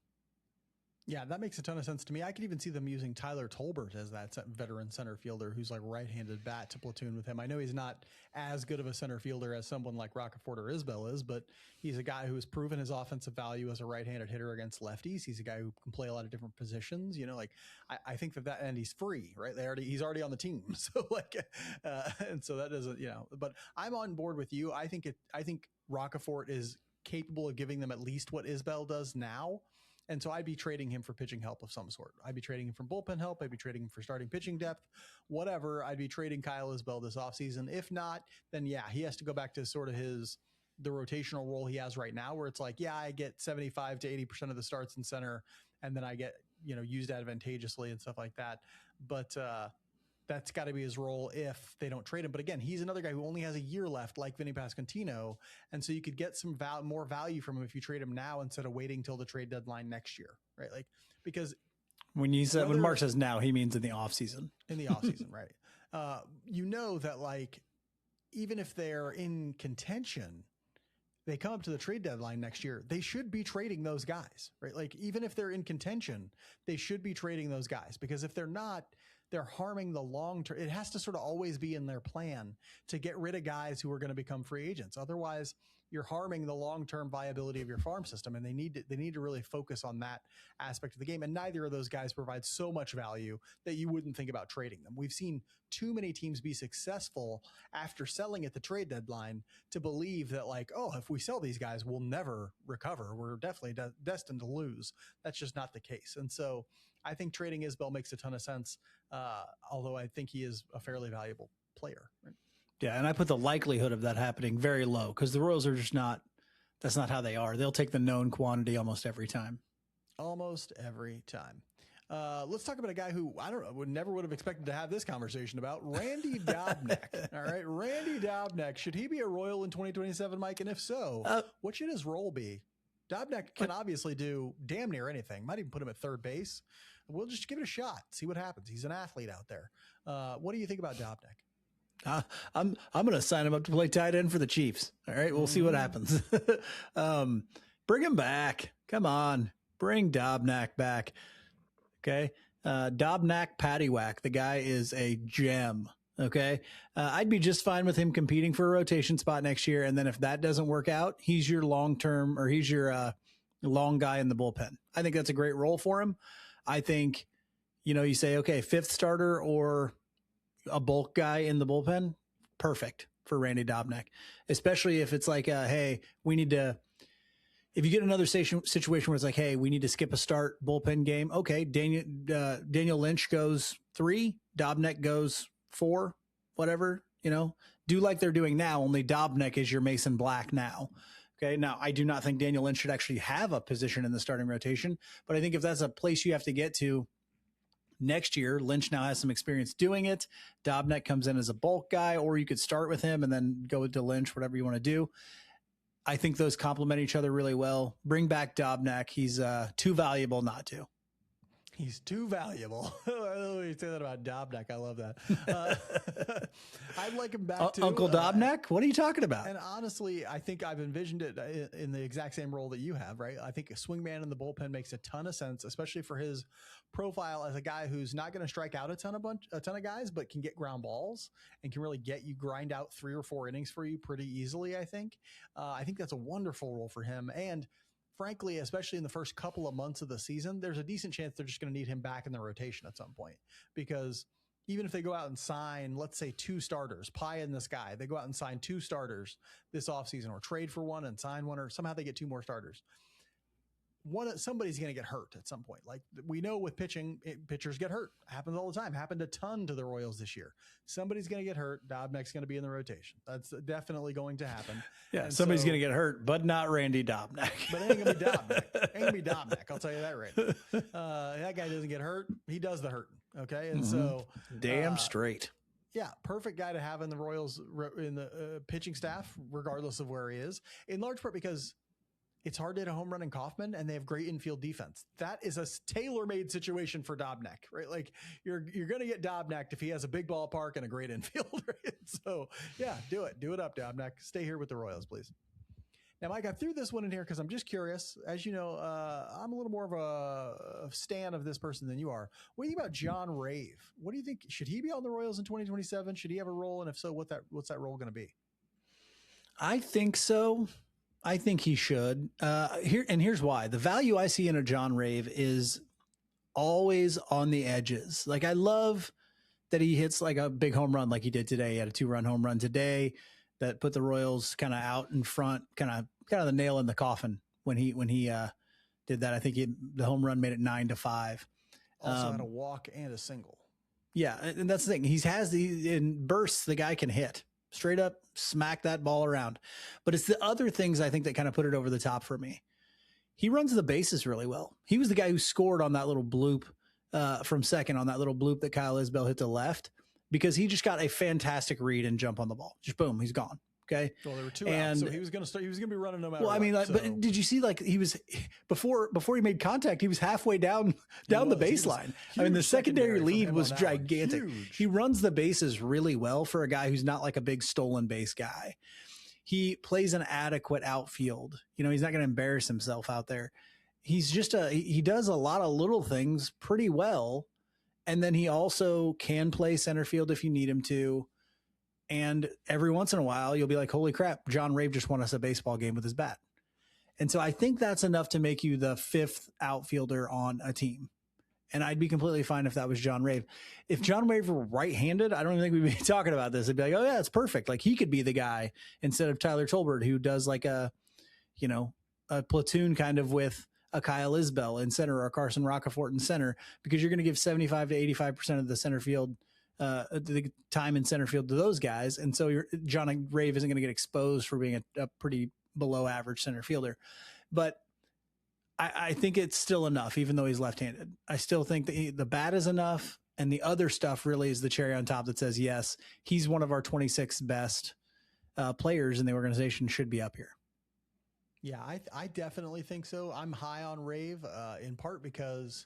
Yeah, that makes a ton of sense to me. I could even see them using Tyler Tolbert as that veteran center fielder who's like right-handed bat to platoon with him. I know he's not as good of a center fielder as someone like Rockefeller or Isbell is, but he's a guy who has proven his offensive value as a right-handed hitter against lefties. He's a guy who can play a lot of different positions. You know, like I think that and he's free, right? He's already on the team, so like, and so that doesn't, you know. But I'm on board with you. I think Rockefeller is capable of giving them at least what Isbell does now. And so I'd be trading him for pitching help of some sort. I'd be trading him for bullpen help. I'd be trading him for starting pitching depth, whatever. I'd be trading Kyle Isbell this offseason. If not, then yeah, he has to go back to sort of the rotational role he has right now, where it's like, yeah, I get 75 to 80% of the starts in center, and then I get, you know, used advantageously and stuff like that. But that's got to be his role if they don't trade him. But again, he's another guy who only has a year left, like Vinnie Pasquantino. And so you could get some more value from him if you trade him now instead of waiting till the trade deadline next year, right? Like, because when Mark says now, he means in the offseason. In the offseason, right? You know that, like, even if they're in contention, they come up to the trade deadline next year, they should be trading those guys, right? Like, even if they're in contention, they should be trading those guys, because if they're not, they're harming the long term. It has to sort of always be in their plan to get rid of guys who are going to become free agents. Otherwise, you're harming the long-term viability of your farm system, and they need to really focus on that aspect of the game. And neither of those guys provide so much value that you wouldn't think about trading them. We've seen too many teams be successful after selling at the trade deadline to believe that, like, oh, if we sell these guys, we'll never recover. We're definitely destined to lose. That's just not the case. And so I think trading Isbell makes a ton of sense, although I think he is a fairly valuable player. Right? Yeah, and I put the likelihood of that happening very low, because the Royals are just that's not how they are. They'll take the known quantity almost every time. Almost every time. Let's talk about a guy who I never would have expected to have this conversation about, Randy Dobnak. All right, Randy Dobnak. Should he be a Royal in 2027, Mike? And if so, what should his role be? Dobnak can obviously do damn near anything. Might even put him at third base. We'll just give it a shot, see what happens. He's an athlete out there. What do you think about Dobnak? I'm going to sign him up to play tight end for the Chiefs. All right, we'll see what happens. Bring him back. Come on, bring Dobnak back. Okay, Dobnak Paddywhack. The guy is a gem. Okay, I'd be just fine with him competing for a rotation spot next year. And then if that doesn't work out, he's your long-term, or he's your long guy in the bullpen. I think that's a great role for him. I think, you say, okay, fifth starter or a bulk guy in the bullpen, perfect for Randy Dobnak, especially if it's like, hey, we need to, if you get another situation where it's like, hey, we need to skip a start bullpen game. Okay. Daniel Lynch goes 3, Dobnak goes 4, whatever, do like they're doing now. Only Dobnak is your Mason Black now. Okay. Now, I do not think Daniel Lynch should actually have a position in the starting rotation, but I think if that's a place you have to get to next year, Lynch now has some experience doing it. Dobnak comes in as a bulk guy, or you could start with him and then go to Lynch, whatever you want to do. I think those complement each other really well. Bring back Dobnak. He's too valuable not to. He's too valuable. I love when you say that about Dobnak. I love that. I'd like him back too. Uncle Dobnak? What are you talking about? And honestly, I think I've envisioned it in the exact same role that you have, right? I think a swingman in the bullpen makes a ton of sense, especially for his profile as a guy who's not going to strike out a ton of guys, but can get ground balls and can really grind out 3 or 4 innings for you pretty easily. I think that's a wonderful role for him. And frankly, especially in the first couple of months of the season, there's a decent chance they're just going to need him back in the rotation at some point, because even if they go out and sign, let's say 2 starters, pie in the sky, they go out and sign 2 starters this offseason, or trade for one and sign one, or somehow they get 2 more starters. Somebody's going to get hurt at some point. Like we know with pitching, pitchers get hurt. Happens all the time. Happened a ton to the Royals this year. Somebody's going to get hurt. Dobnak's going to be in the rotation. That's definitely going to happen. Yeah, and somebody's going to get hurt, but not Randy Dobnak. But it ain't going to be Dobnak. Ain't going to be Dobnak. I'll tell you that right now. That guy doesn't get hurt. He does the hurting. Okay, and so damn straight. Yeah, perfect guy to have in the Royals in the pitching staff, regardless of where he is. In large part because it's hard to hit a home run in Kauffman, and they have great infield defense. That is a tailor-made situation for Dobnak, right? Like you're going to get Dobnak if he has a big ballpark and a great infield. Right? So yeah, do it up, Dobnak. Stay here with the Royals, please. Now, Mike, I threw this one in here because I'm just curious. As you know, I'm a little more of a stan of this person than you are. What do you think about John Rave? What do you think? Should he be on the Royals in 2027? Should he have a role? And if so, what's that role going to be? I think so. I think he should. Here's why. The value I see in a John Rave is always on the edges. Like, I love that he hits like a big home run like he did today. He had a 2-run home run today that put the Royals kind of out in front, kind of the nail in the coffin when he did that. I think the home run made it 9-5. Also had a walk and a single. Yeah, and that's the thing. In bursts, the guy can hit straight up, smack that ball around. But it's the other things I think that kind of put it over the top for me. He runs the bases really well. He was the guy who scored on that little bloop from second, on that little bloop that Kyle Isbell hit to left, because he just got a fantastic read and jump on the ball. Just boom, he's gone. Okay. Well, there were 2 outs, so he was going to be running no matter what. I mean, but did you see, like, he was before he made contact, he was halfway down the baseline. I mean, the secondary lead was gigantic. He runs the bases really well for a guy who's not like a big stolen base guy. He plays an adequate outfield. You know, he's not going to embarrass himself out there. He's just he does a lot of little things pretty well. And then he also can play center field if you need him to. And every once in a while, you'll be like, holy crap, John Rave just won us a baseball game with his bat. And so I think that's enough to make you the 5th outfielder on a team. And I'd be completely fine if that was John Rave. If John Rave were right-handed, I don't even think we'd be talking about this. It'd be like, oh yeah, it's perfect. Like, he could be the guy instead of Tyler Tolbert, who does like a platoon kind of with a Kyle Isbell in center or a Carson Rocafort in center, because you're going to give 75 to 85% of the center field the time in center field to those guys. And so John Rave isn't going to get exposed for being a pretty below average center fielder. But I think it's still enough, even though he's left-handed. I still think that the bat is enough. And the other stuff really is the cherry on top that says, yes, he's one of our 26 best players in the organization, should be up here. Yeah, I definitely think so. I'm high on Rave in part because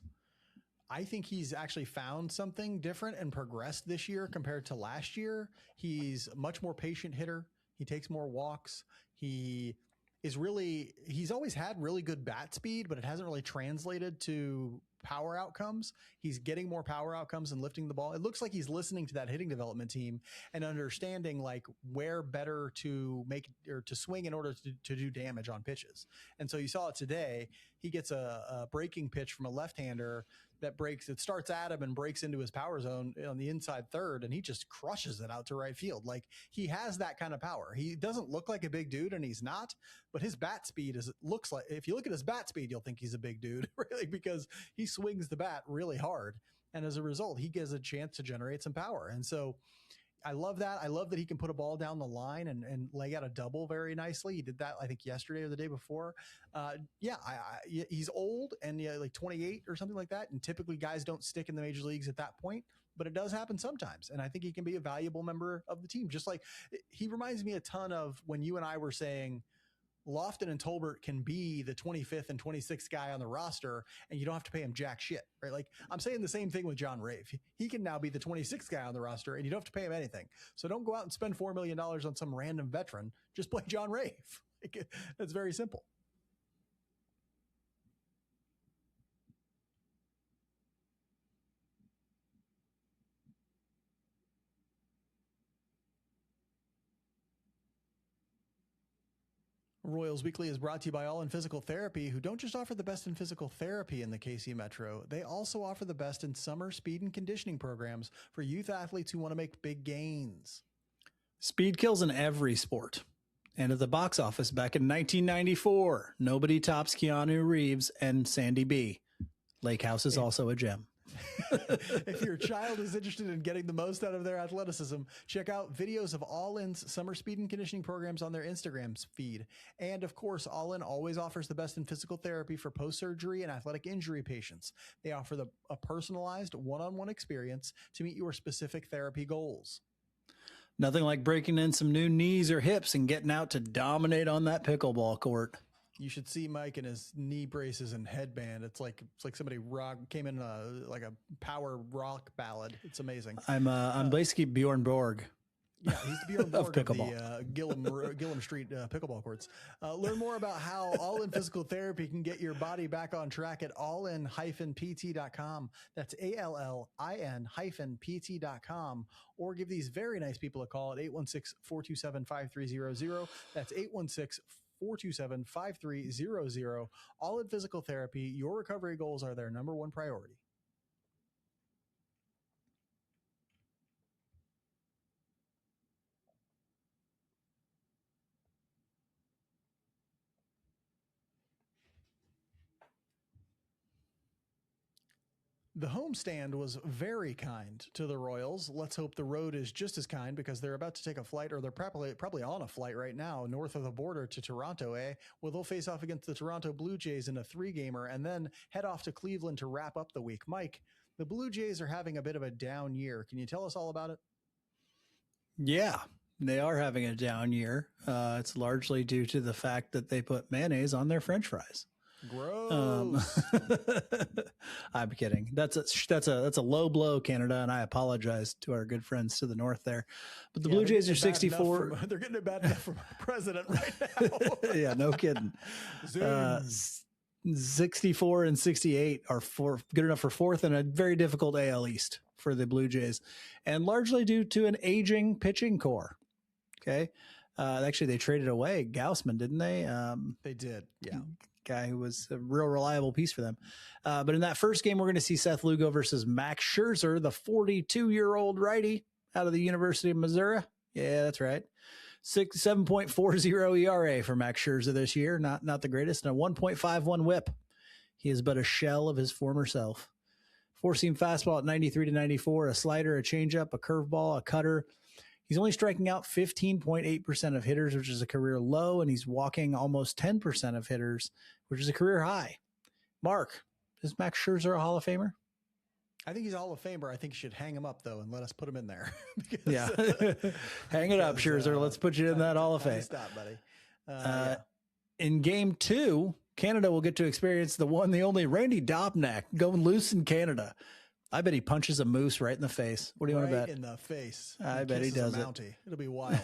I think he's actually found something different and progressed this year compared to last year. He's a much more patient hitter. He takes more walks. He's always had really good bat speed, but it hasn't really translated to power outcomes. He's getting more power outcomes and lifting the ball. It looks like he's listening to that hitting development team and understanding like where better to make or to swing in order to do damage on pitches. And so you saw it today. He gets a breaking pitch from a left-hander that breaks. It starts at him and breaks into his power zone on the inside third, and he just crushes it out to right field. Like, he has that kind of power. He doesn't look like a big dude, and he's not, but his bat speed looks like, if you look at his bat speed, you'll think he's a big dude, really, because he swings the bat really hard. And as a result, he gets a chance to generate some power. And so I love that. I love that he can put a ball down the line and lay out a double very nicely. He did that, I think, yesterday or the day before. He's old and like 28 or something like that. And typically guys don't stick in the major leagues at that point, but it does happen sometimes. And I think he can be a valuable member of the team. Just like he reminds me a ton of when you and I were saying Lofton and Tolbert can be the 25th and 26th guy on the roster, and you don't have to pay him jack shit, right? Like, I'm saying the same thing with John Rave. He can now be the 26th guy on the roster, and you don't have to pay him anything. So don't go out and spend $4 million on some random veteran. Just play John Rave. It's very simple. Royals Weekly is brought to you by All in Physical Therapy, who don't just offer the best in physical therapy in the KC Metro. They also offer the best in summer speed and conditioning programs for youth athletes who want to make big gains. Speed kills in every sport. And at the box office back in 1994, nobody tops Keanu Reeves and Sandy B. Lake House is also a gem. If your child is interested in getting the most out of their athleticism, check out videos of All In's summer speed and conditioning programs on their Instagram feed. And of course, All In always offers the best in physical therapy for post-surgery and athletic injury patients. They offer a personalized one-on-one experience to meet your specific therapy goals. Nothing like breaking in some new knees or hips and getting out to dominate on that pickleball court. You should see Mike in his knee braces and headband. It's like somebody came in like a power rock ballad. It's amazing. I'm basically Bjorn Borg. Yeah, he's the Bjorn Borg of pickleball. the Gillum Street pickleball courts. Learn more about how All In Physical Therapy can get your body back on track at allin-pt.com. That's ALLIN-pt.com. Or give these very nice people a call at 816-427-5300. That's 816-427-5300. All In Physical Therapy, your recovery goals are their number one priority. The homestand was very kind to the Royals. Let's hope the road is just as kind, because they're about to take a flight, or they're probably on a flight right now north of the border to Toronto, where they'll face off against the Toronto Blue Jays in a 3-gamer and then head off to Cleveland to wrap up the week. Mike, the Blue Jays are having a bit of a down year. Can you tell us all about it? Yeah, they are having a down year. It's largely due to the fact that they put mayonnaise on their French fries. Gross. I'm kidding. That's a low blow, Canada, and I apologize to our good friends to the north there. But the Blue Jays are 64. They're getting it bad enough from our president right now. Yeah, no kidding. 64 and 68 are good enough for fourth, and a very difficult AL East for the Blue Jays, and largely due to an aging pitching core. Okay. Actually, they traded away Gaussman, didn't they? They did. Yeah. Guy who was a real reliable piece for them. But in that first game, we're going to see Seth Lugo versus Max Scherzer, the 42-year-old righty out of the University of Missouri. Yeah, that's right. 7.40 ERA for Max Scherzer this year. Not the greatest. And a 1.51 whip. He is but a shell of his former self. Four-seam fastball at 93 to 94, a slider, a changeup, a curveball, a cutter. He's only striking out 15.8% of hitters, which is a career low, and he's walking almost 10% of hitters, which is a career high. Mark, is Max Scherzer a Hall of Famer? I think he's a Hall of Famer. I think you should hang him up, though, and let us put him in there. Yeah. Hang it up, Scherzer. Let's put you in that Hall of Fame. Stop, buddy. Yeah. In game 2, Canada will get to experience the one, the only Randy Dobnak going loose in Canada. I bet he punches a moose right in the face. What do you want to bet? Right in the face. I bet he does it. It'll be wild.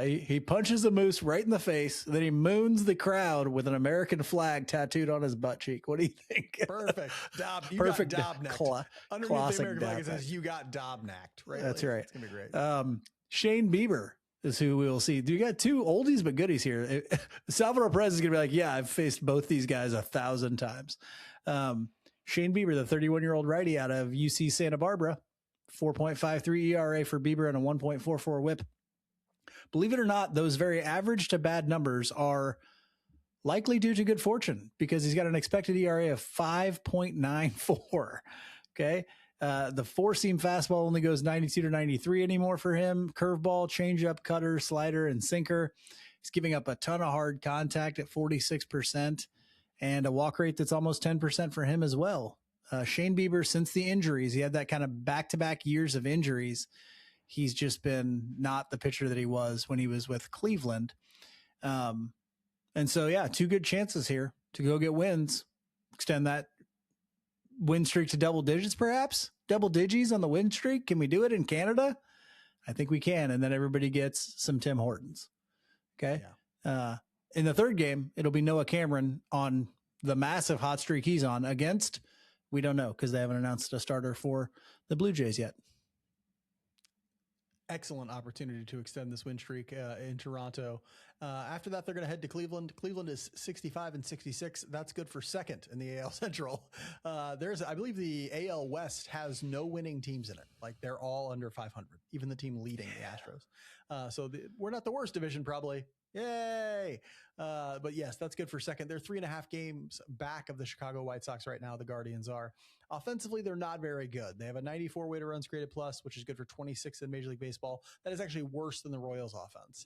He punches a moose right in the face. Then he moons the crowd with an American flag tattooed on his butt cheek. What do you think? Perfect. Perfect. Got Dobnacked. Underneath the American flag, it says you got Dobnacked. Right? That's right. It's going to be great. Shane Bieber is who we will see. You got two oldies but goodies here. Salvador Perez is going to be like, yeah, I've faced both these guys 1,000 times. Shane Bieber, the 31-year-old righty out of UC Santa Barbara, 4.53 ERA for Bieber and a 1.44 whip. Believe it or not, those very average to bad numbers are likely due to good fortune, because he's got an expected ERA of 5.94. Okay. The four-seam fastball only goes 92 to 93 anymore for him. Curveball, changeup, cutter, slider, and sinker. He's giving up a ton of hard contact at 46%. And a walk rate that's almost 10% for him as well. Shane Bieber, since the injuries, he had that kind of back-to-back years of injuries. He's just been not the pitcher that he was when he was with Cleveland. And so, yeah, two good chances here to go get wins. Extend that win streak to double digits, perhaps. Double digits on the win streak. Can we do it in Canada? I think we can. And then everybody gets some Tim Hortons. Okay. Yeah. In the third game, it'll be Noah Cameron on the massive hot streak he's on against, we don't know, because they haven't announced a starter for the Blue Jays yet. Excellent opportunity to extend this win streak in Toronto. After that, they're going to head to Cleveland. Cleveland is 65 and 66. That's good for second in the AL Central. I believe the AL West has no winning teams in it. Like, they're all under 500, even the team leading the Astros. We're not the worst division, probably. Yay. But yes, that's good for second. They're 3.5 games back of the Chicago White Sox right now. The Guardians are. Offensively, they're not very good. They have a 94 weighted runs created plus, which is good for 26 in Major League Baseball. That is actually worse than the Royals offense.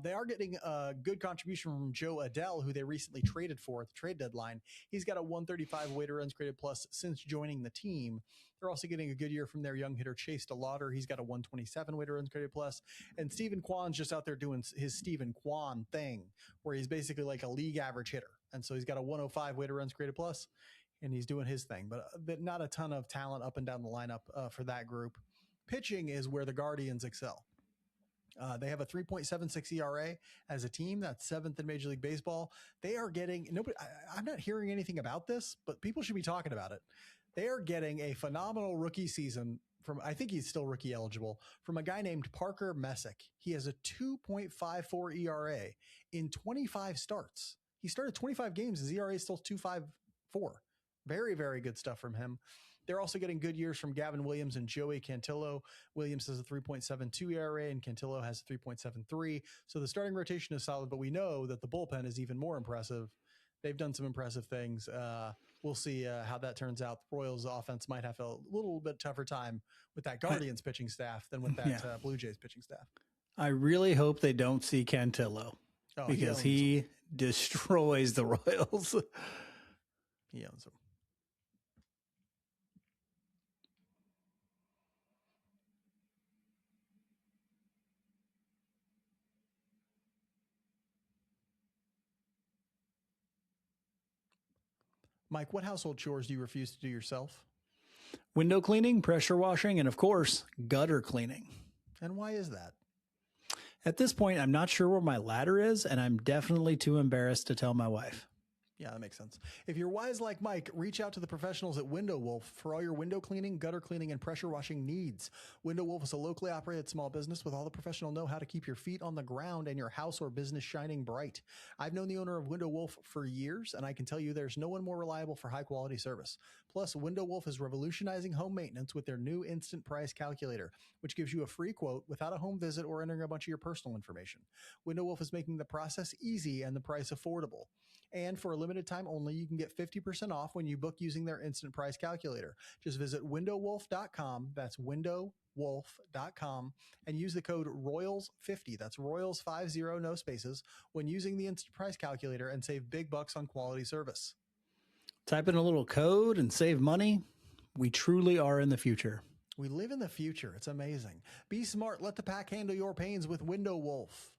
They are getting a good contribution from Joe Adell, who they recently traded for at the trade deadline. He's got a 135 weighted runs created plus since joining the team. They're also getting a good year from their young hitter, Chase DeLauder. He's got a 127 weighted runs created plus. And Stephen Kwan's just out there doing his Stephen Kwan thing, where he's basically like a league average hitter. And so he's got a 105 weighted runs created plus, and he's doing his thing. But not a ton of talent up and down the lineup for that group. pitching is where the Guardians excel. They have a 3.76 ERA as a team. That's 7th in Major League Baseball. They are getting nobody. I'm not hearing anything about this, but people should be talking about it. They are getting a phenomenal rookie season from, I think he's still rookie eligible, from a guy named Parker Messick. He has a 2.54 ERA in 25 starts. He started 25 games. His ERA is still 2.54. Very, very good stuff from him. They're also getting good years from Gavin Williams and Joey Cantillo. Williams has a 3.72 ERA and Cantillo has a 3.73. So the starting rotation is solid, but we know that the bullpen is even more impressive. They've done some impressive things. We'll see how that turns out. The Royals offense might have a little bit tougher time with that Guardians pitching staff than with that Blue Jays pitching staff. I really hope they don't see Cantillo because he destroys the Royals. He owns them. Mike, what household chores do you refuse to do yourself? Window cleaning, pressure washing, and of course, gutter cleaning. And why is that? At this point, I'm not sure where my ladder is, and I'm definitely too embarrassed to tell my wife. Yeah, that makes sense. If you're wise like Mike, reach out to the professionals at Window Wolf for all your window cleaning, gutter cleaning, and pressure washing needs. Window Wolf is a locally operated small business with all the professional know-how to keep your feet on the ground and your house or business shining bright. I've known the owner of Window Wolf for years, and I can tell you there's no one more reliable for high-quality service. Plus, Window Wolf is revolutionizing home maintenance with their new instant price calculator, which gives you a free quote without a home visit or entering a bunch of your personal information. Window Wolf is making the process easy and the price affordable. And for a limited time only, you can get 50% off when you book using their instant price calculator. Just visit windowwolf.com. That's windowwolf.com and use the code ROYALS50. That's ROYALS50, no spaces, when using the instant price calculator and save big bucks on quality service. Type in a little code and save money. We truly are in the future. We live in the future. It's amazing. Be smart. Let the pack handle your pains with Window Wolf.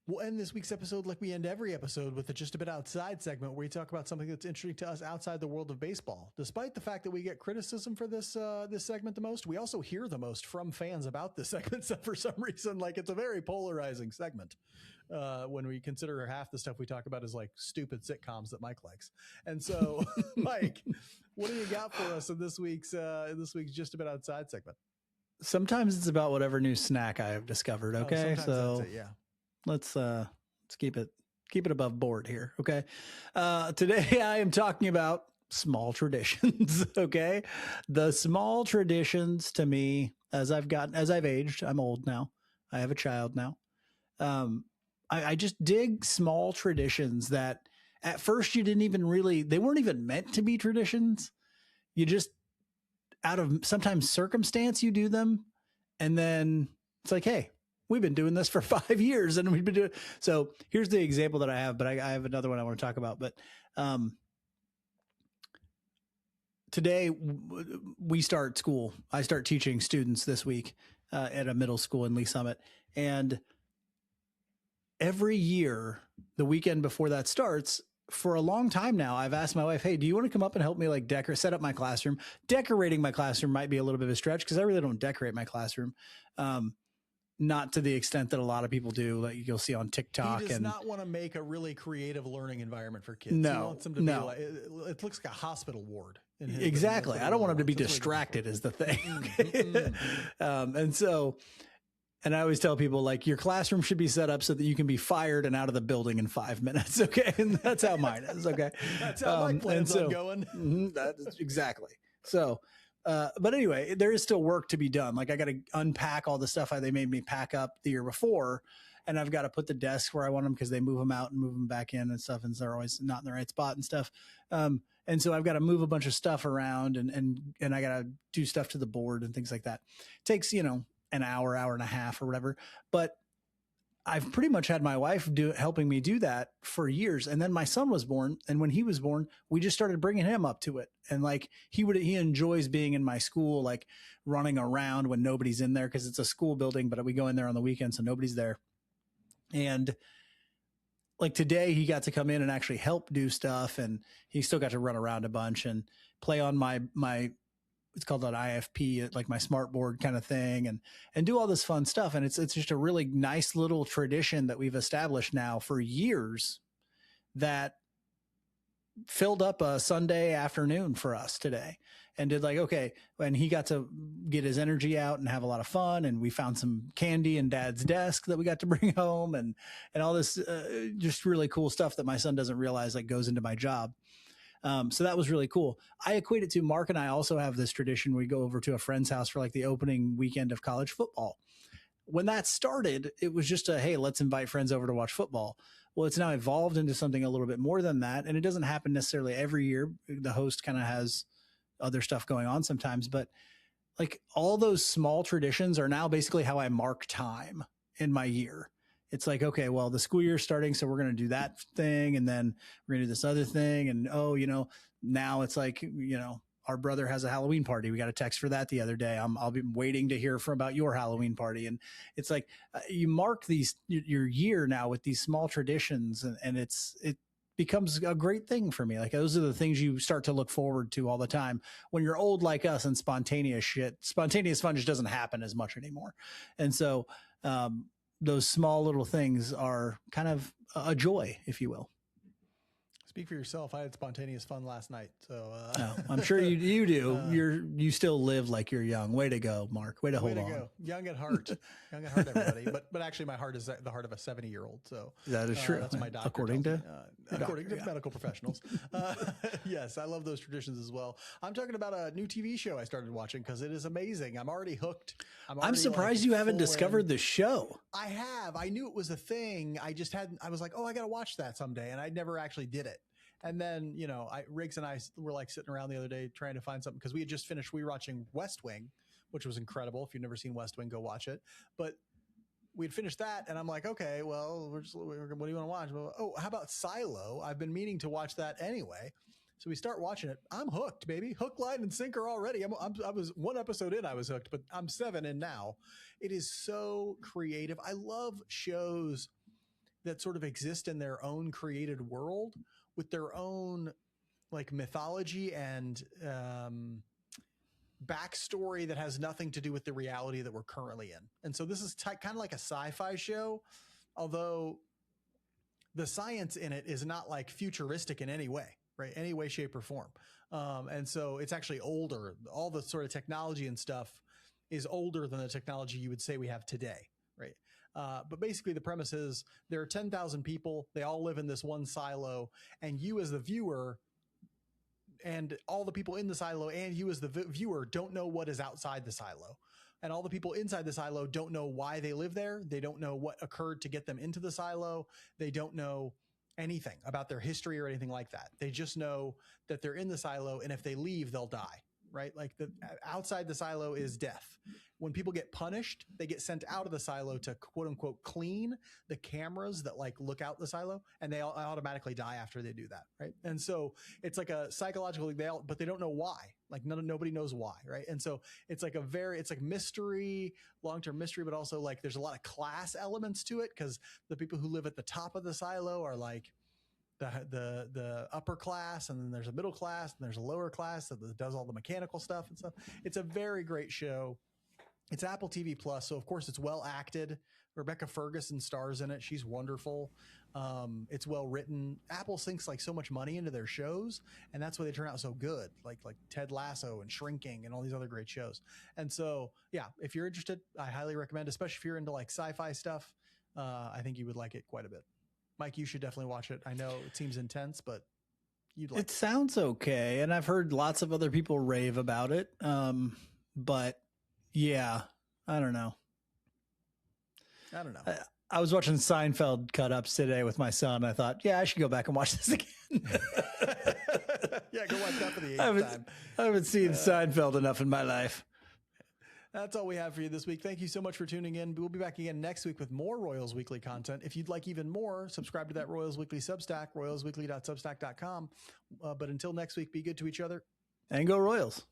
We'll end this week's episode like we end every episode with the Just a Bit Outside segment where we talk about something that's interesting to us outside the world of baseball. Despite the fact that we get criticism for this segment the most, we also hear the most from fans about this segment. So for some reason, like, it's a very polarizing segment when we consider half the stuff we talk about is like stupid sitcoms that Mike likes. And so, Mike, what do you got for us in this week's Just a Bit Outside segment? Sometimes it's about whatever new snack I have discovered. Okay, so that's it, yeah. Let's keep it above board here. Okay. Today I am talking about small traditions. Okay. The small traditions to me, as I've aged, I'm old now. I have a child now. I just dig small traditions that at first you didn't even they weren't even meant to be traditions. You just, out of sometimes circumstance, you do them. And then it's like, hey, we've been doing this for 5 years and we've been doing. So here's the example that I have, but I have another one I want to talk about. But today we start school. I start teaching students this week at a middle school in Lee Summit. And every year, the weekend before that starts, for a long time now, I've asked my wife, hey, do you want to come up and help me like set up my classroom? Decorating my classroom might be a little bit of a stretch because I really don't decorate my classroom. Not to the extent that a lot of people do, like you'll see on TikTok. He does not want to make a really creative learning environment for kids. No, he wants them to be like, it looks like a hospital ward. Exactly. I don't want them to be distracted is the thing. And I always tell people, like, your classroom should be set up so that you can be fired and out of the building in 5 minutes. Okay. And that's how mine is. Okay. That's how my plans on going. That's exactly. So, but anyway, there is still work to be done. Like, I got to unpack all the stuff they made me pack up the year before, and I've got to put the desks where I want them because they move them out and move them back in and stuff, and they're always not in the right spot and stuff. And so I've got to move a bunch of stuff around, and I got to do stuff to the board and things like that. It takes, an hour and a half or whatever. But I've pretty much had my wife helping me do that for years. And then my son was born. And when he was born, we just started bringing him up to it. And like, he enjoys being in my school, like running around when nobody's in there, because it's a school building, but we go in there on the weekend, so nobody's there. And like today he got to come in and actually help do stuff. And he still got to run around a bunch and play on my, it's called an IFP, like my smart board kind of thing, and do all this fun stuff. And it's just a really nice little tradition that we've established now for years that filled up a Sunday afternoon for us today, and did like, okay. And he got to get his energy out and have a lot of fun. And we found some candy in Dad's desk that we got to bring home, and all this just really cool stuff that my son doesn't realize like goes into my job. So that was really cool. I equate it to Mark and I also have this tradition. We go over to a friend's house for like the opening weekend of college football. When that started, it was just hey, let's invite friends over to watch football. Well, it's now evolved into something a little bit more than that. And it doesn't happen necessarily every year. The host kind of has other stuff going on sometimes, but like all those small traditions are now basically how I mark time in my year. It's like, okay, well, the school year's starting, so we're going to do that thing. And then we're going to do this other thing. And, now it's like, our brother has a Halloween party. We got a text for that the other day. I'll be waiting to hear about your Halloween party. And it's like, you mark your year now with these small traditions, and it becomes a great thing for me. Like those are the things you start to look forward to all the time when you're old like us, and spontaneous fun just doesn't happen as much anymore. And so, those small little things are kind of a joy, if you will. Speak for yourself. I had spontaneous fun last night. So I'm sure you do. You still live like you're young. Way to go, Mark. Way to hold on. Go. Young at heart. Young at heart, everybody. But actually my heart is the heart of a 70-year-old. So that is true. That's my doctor. According to medical professionals. Yes, I love those traditions as well. I'm talking about a new TV show I started watching because it is amazing. I'm already hooked. I'm surprised you haven't discovered the show. I have. I knew it was a thing. I was like, oh, I got to watch that someday. And I never actually did it. And then, Riggs and I were like sitting around the other day trying to find something because we had just finished rewatching West Wing, which was incredible. If you've never seen West Wing, go watch it. But we'd finished that, and I'm like, okay, well, what do you want to watch? Well, oh, how about Silo? I've been meaning to watch that anyway. So we start watching it. I'm hooked, baby. Hook, line, and sinker already. I was one episode in, I was hooked, but I'm 7 in now. It is so creative. I love shows that sort of exist in their own created world with their own like mythology and backstory that has nothing to do with the reality that we're currently in. And so this is kind of like a sci-fi show, although the science in it is not like futuristic in any way, right? Any way, shape, or form. And so it's actually older. All the sort of technology and stuff is older than the technology you would say we have today, right? But basically the premise is there are 10,000 people. They all live in this one silo, and you as the viewer and all the people in the silo and you as the viewer don't know what is outside the silo. And all the people inside the silo don't know why they live there. They don't know what occurred to get them into the silo. They don't know anything about their history or anything like that. They just know that they're in the silo, and if they leave, they'll die. Right? Like the outside the silo is death. When people get punished, they get sent out of the silo to quote unquote clean the cameras that like look out the silo, and they automatically die after they do that. Right. And so it's like a psychological, but they don't know why. Like nobody knows why. Right. And so it's like it's like mystery, long-term mystery, but also like there's a lot of class elements to it because the people who live at the top of the silo are like the upper class, and then there's a middle class, and there's a lower class that does all the mechanical stuff and stuff. It's a very great show. It's Apple TV Plus, so of course it's well acted. Rebecca Ferguson stars in it. She's wonderful. It's well written. Apple sinks like so much money into their shows, and that's why they turn out so good. Like Ted Lasso and Shrinking and all these other great shows. And so, yeah, if you're interested, I highly recommend, especially if you're into like sci-fi stuff. I think you would like it quite a bit. Mike, you should definitely watch it. I know it seems intense, but you'd like it. It sounds okay. And I've heard lots of other people rave about it. But yeah, I don't know. I was watching Seinfeld cut ups today with my son. I thought, yeah, I should go back and watch this again. Yeah, go watch that for the 8th time. I haven't seen Seinfeld enough in my life. That's all we have for you this week. Thank you so much for tuning in. We'll be back again next week with more Royals Weekly content. If you'd like even more, subscribe to that Royals Weekly Substack, royalsweekly.substack.com. But until next week, be good to each other. And go Royals.